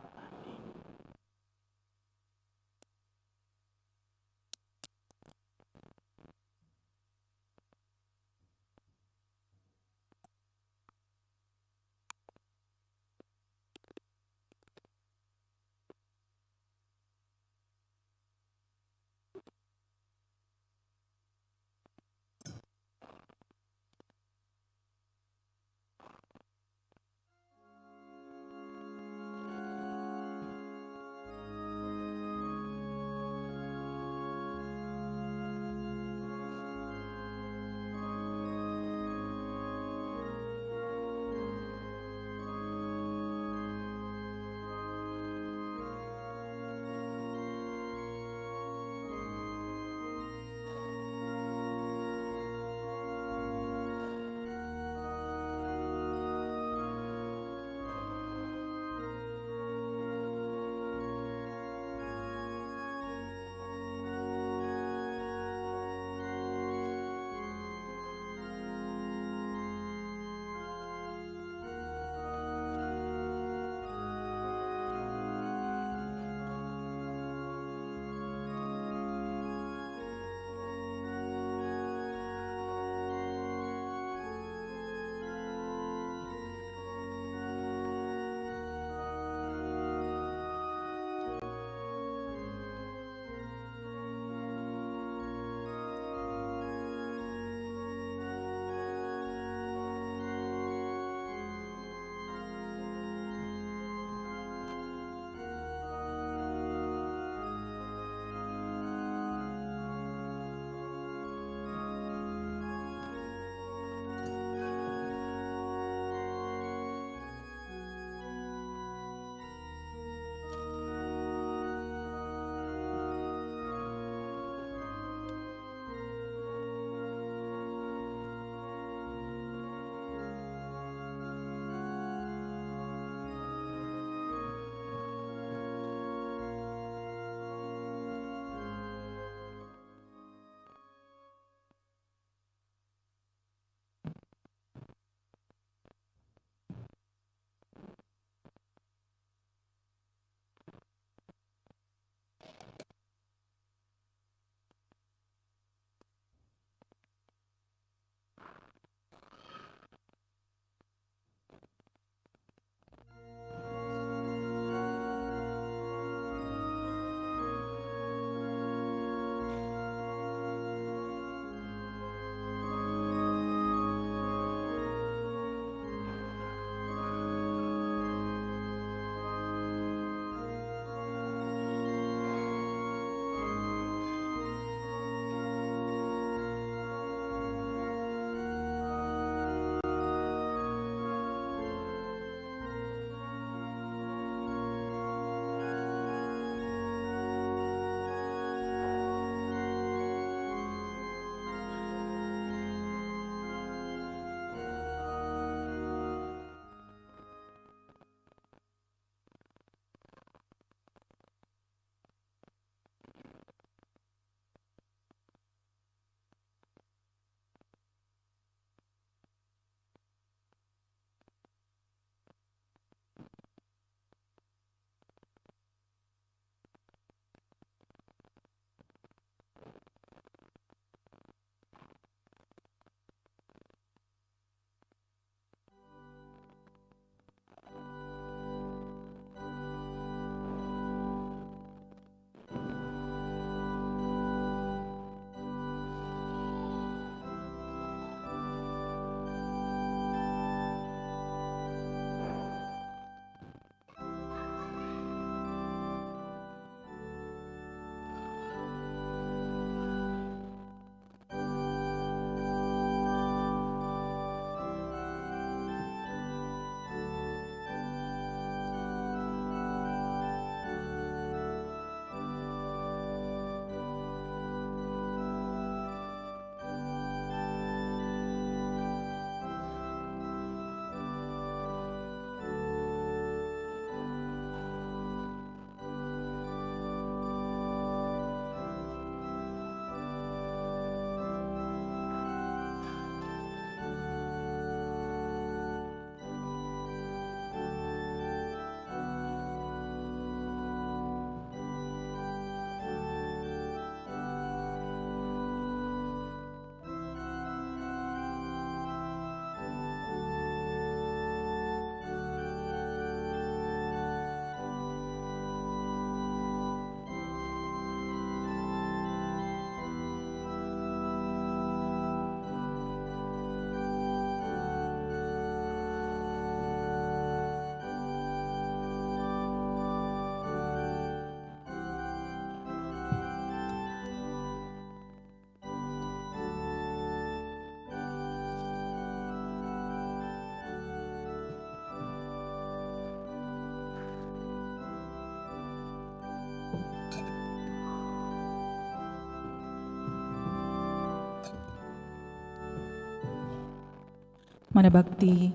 Mana Bakti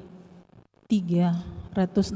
368.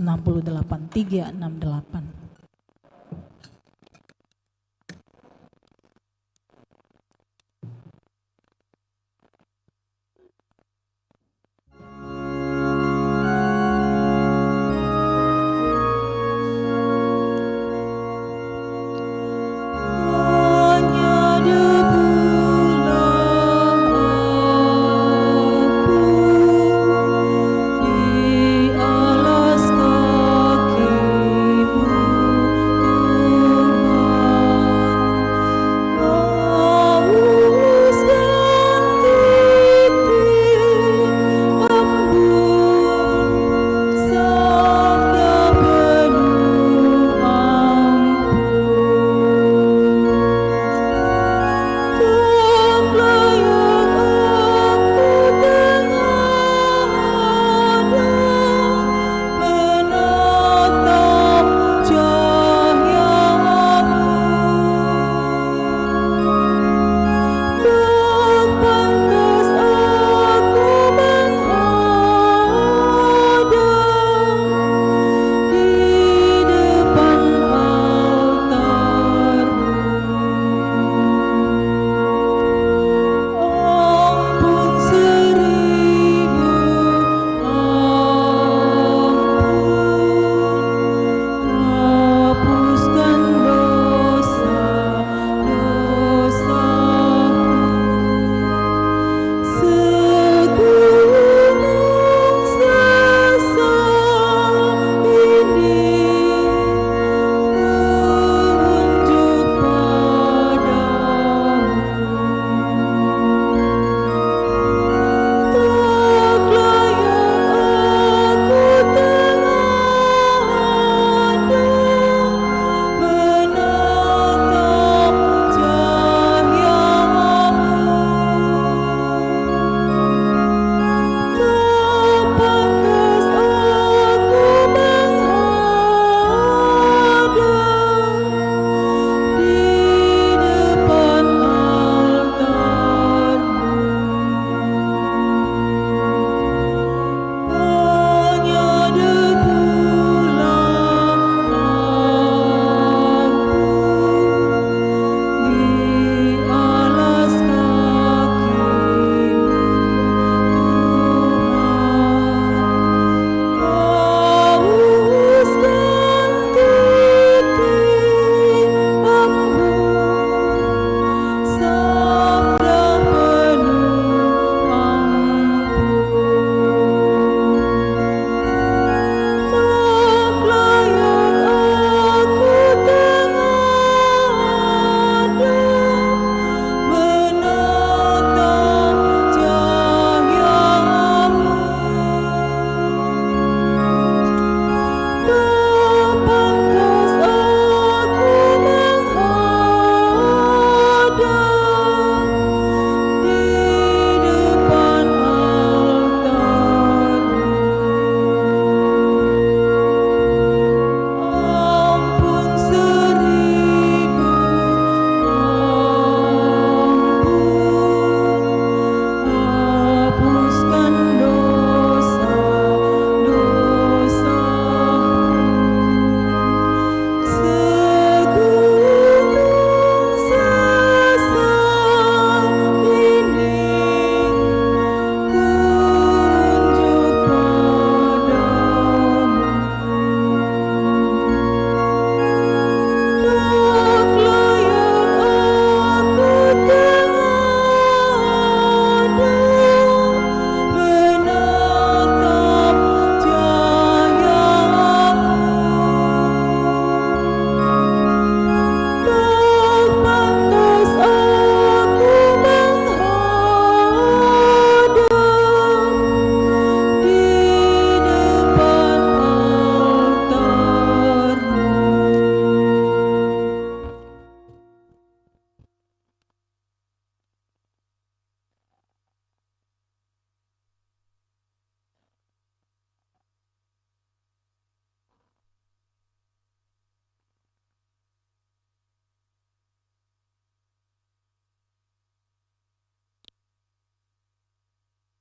Di alas kakimu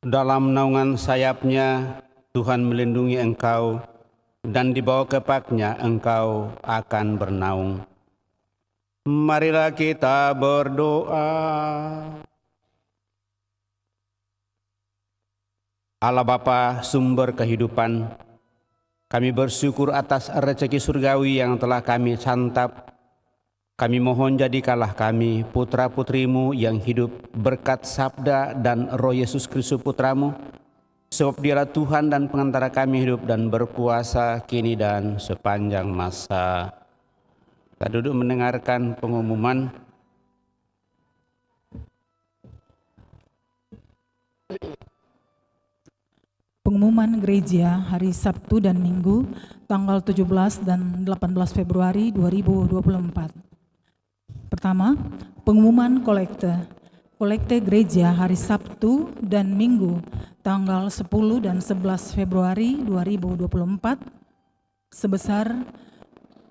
Dalam naungan sayapnya Tuhan melindungi engkau, dan di bawah kepaknya engkau akan bernaung. Marilah kita berdoa. Allah Bapa, sumber kehidupan, kami bersyukur atas rezeki surgawi yang telah kami santap. Kami mohon jadikanlah kami putra-putrimu yang hidup berkat sabda dan roh Yesus Kristus putramu, sebab dialah Tuhan dan pengantara kami hidup dan berkuasa kini dan sepanjang masa. Kita duduk mendengarkan pengumuman. Pengumuman gereja hari Sabtu dan Minggu tanggal 17 dan 18 Februari 2024. Pertama, pengumuman kolekte. Kolekte gereja hari Sabtu dan Minggu tanggal 10 dan 11 Februari 2024 sebesar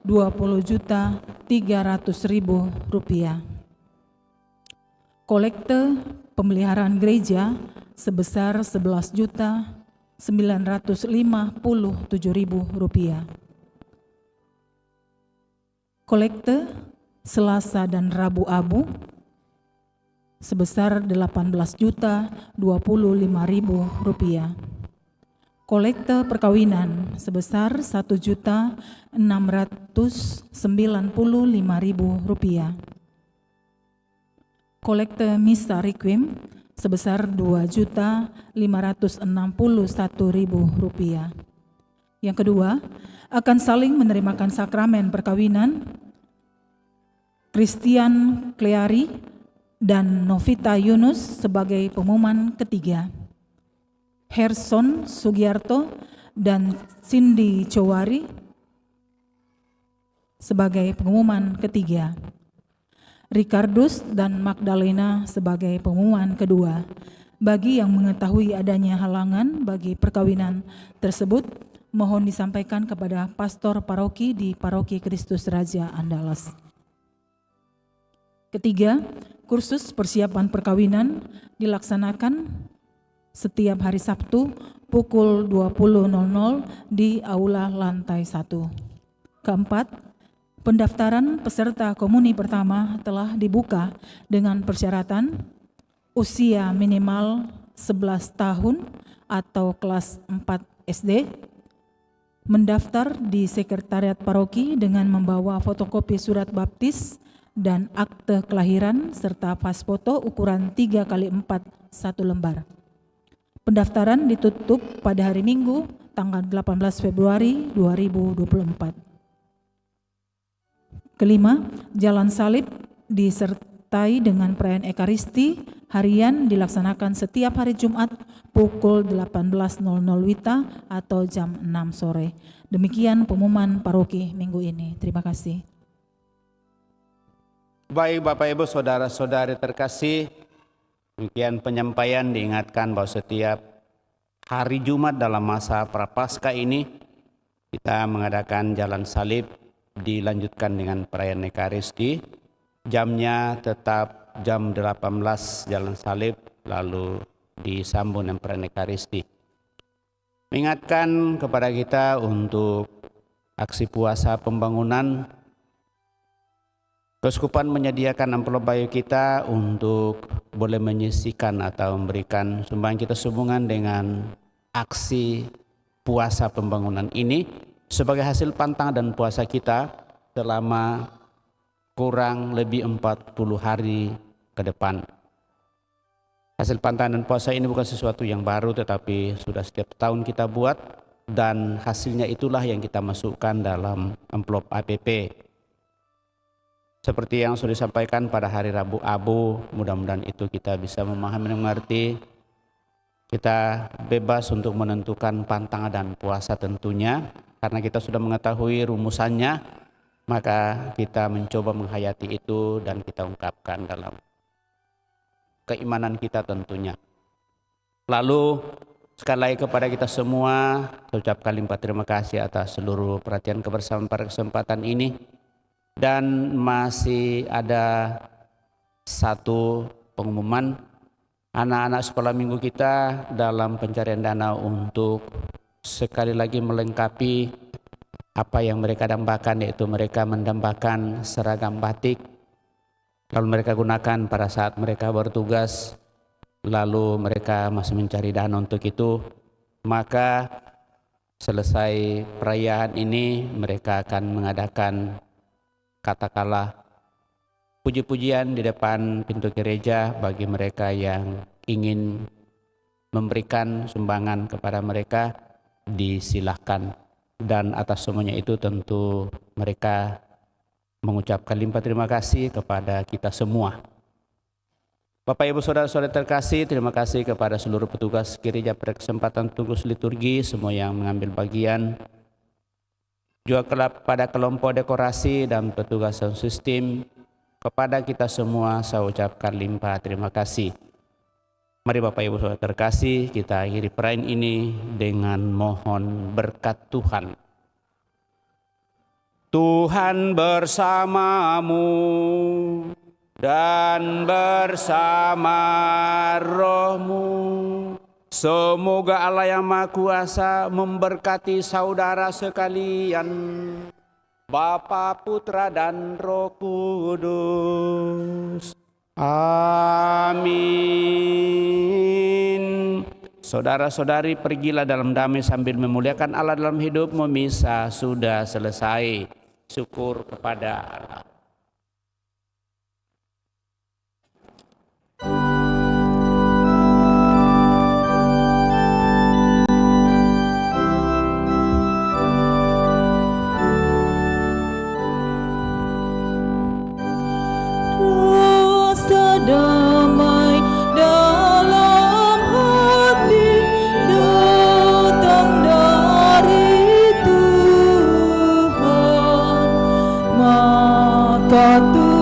Rp20.300.000. Kolekte pemeliharaan gereja sebesar Rp11.957.000. Kolekte Selasa dan Rabu Abu sebesar Rp18.025.000. Kolekte perkawinan sebesar Rp1.695.000. Kolekte misa requiem sebesar Rp2.561.000. Yang kedua, akan saling menerimakan sakramen perkawinan Christian Cleary dan Novita Yunus sebagai pengumuman ketiga. Herson Sugiarto dan Cindy Chowari sebagai pengumuman ketiga. Ricardus dan Magdalena sebagai pengumuman kedua. Bagi yang mengetahui adanya halangan bagi perkawinan tersebut, mohon disampaikan kepada pastor paroki di Paroki Kristus Raja Andalas. Ketiga, kursus persiapan perkawinan dilaksanakan setiap hari Sabtu pukul 20.00 di Aula Lantai 1. Keempat, pendaftaran peserta komuni pertama telah dibuka dengan persyaratan usia minimal 11 tahun atau kelas 4 SD, mendaftar di sekretariat paroki dengan membawa fotokopi surat baptis dan akte kelahiran serta pas foto ukuran 3x4 1 lembar. Pendaftaran ditutup pada hari Minggu tanggal 18 Februari 2024. Kelima, jalan salib disertai dengan perayaan Ekaristi harian dilaksanakan setiap hari Jumat pukul 18.00 WITA atau jam 6 sore. Demikian pengumuman paroki minggu ini. Terima kasih. Baik Bapak Ibu Saudara-saudari terkasih, demikian penyampaian diingatkan bahwa setiap hari Jumat dalam masa Prapaskah ini kita mengadakan jalan salib dilanjutkan dengan perayaan Ekaristi. Jamnya tetap jam 18 jalan salib lalu disambung dengan perayaan Ekaristi. Mengingatkan kepada kita untuk aksi puasa pembangunan. Keuskupan menyediakan amplop bayu kita untuk boleh menyisikan atau memberikan sumbang kita sehubungan dengan aksi puasa pembangunan ini sebagai hasil pantang dan puasa kita selama kurang lebih 40 hari ke depan. Hasil pantang dan puasa ini bukan sesuatu yang baru, tetapi sudah setiap tahun kita buat, dan hasilnya itulah yang kita masukkan dalam amplop APP. Seperti yang sudah disampaikan pada hari Rabu Abu, mudah-mudahan itu kita bisa memahami dan mengerti. Kita bebas untuk menentukan pantangan dan puasa tentunya, karena kita sudah mengetahui rumusannya, maka kita mencoba menghayati itu dan kita ungkapkan dalam keimanan kita tentunya. Lalu sekali lagi kepada kita semua, saya ucapkan limpah terima kasih atas seluruh perhatian kebersamaan pada kesempatan ini. Dan masih ada satu pengumuman anak-anak sekolah minggu kita dalam pencarian dana untuk sekali lagi melengkapi apa yang mereka dambakan, yaitu mereka mendambakan seragam batik, lalu mereka gunakan pada saat mereka bertugas, lalu mereka masih mencari dana untuk itu. Maka selesai perayaan ini mereka akan mengadakan katakanlah puji-pujian di depan pintu gereja bagi mereka yang ingin memberikan sumbangan kepada mereka, disilahkan. Dan atas semuanya itu tentu mereka mengucapkan limpah terima kasih kepada kita semua. Bapak Ibu Saudara-saudara terkasih, terima kasih kepada seluruh petugas gereja pada kesempatan tugas liturgi, semua yang mengambil bagian. Juga kepada kelompok dekorasi dan petugas sound system, kepada kita semua saya ucapkan limpah terima kasih. Mari Bapak Ibu Saudara terkasih, kita akhiri perayaan ini dengan mohon berkat Tuhan. Tuhan bersamamu dan bersama rohmu. Semoga Allah yang Maha Kuasa memberkati saudara sekalian, Bapa, Putra, dan Roh Kudus. Amin. Saudara-saudari, pergilah dalam damai sambil memuliakan Allah dalam hidupmu. Misa sudah selesai. Syukur kepada Allah. Rasa damai dalam hati datang dari Tuhan, maka Tuhan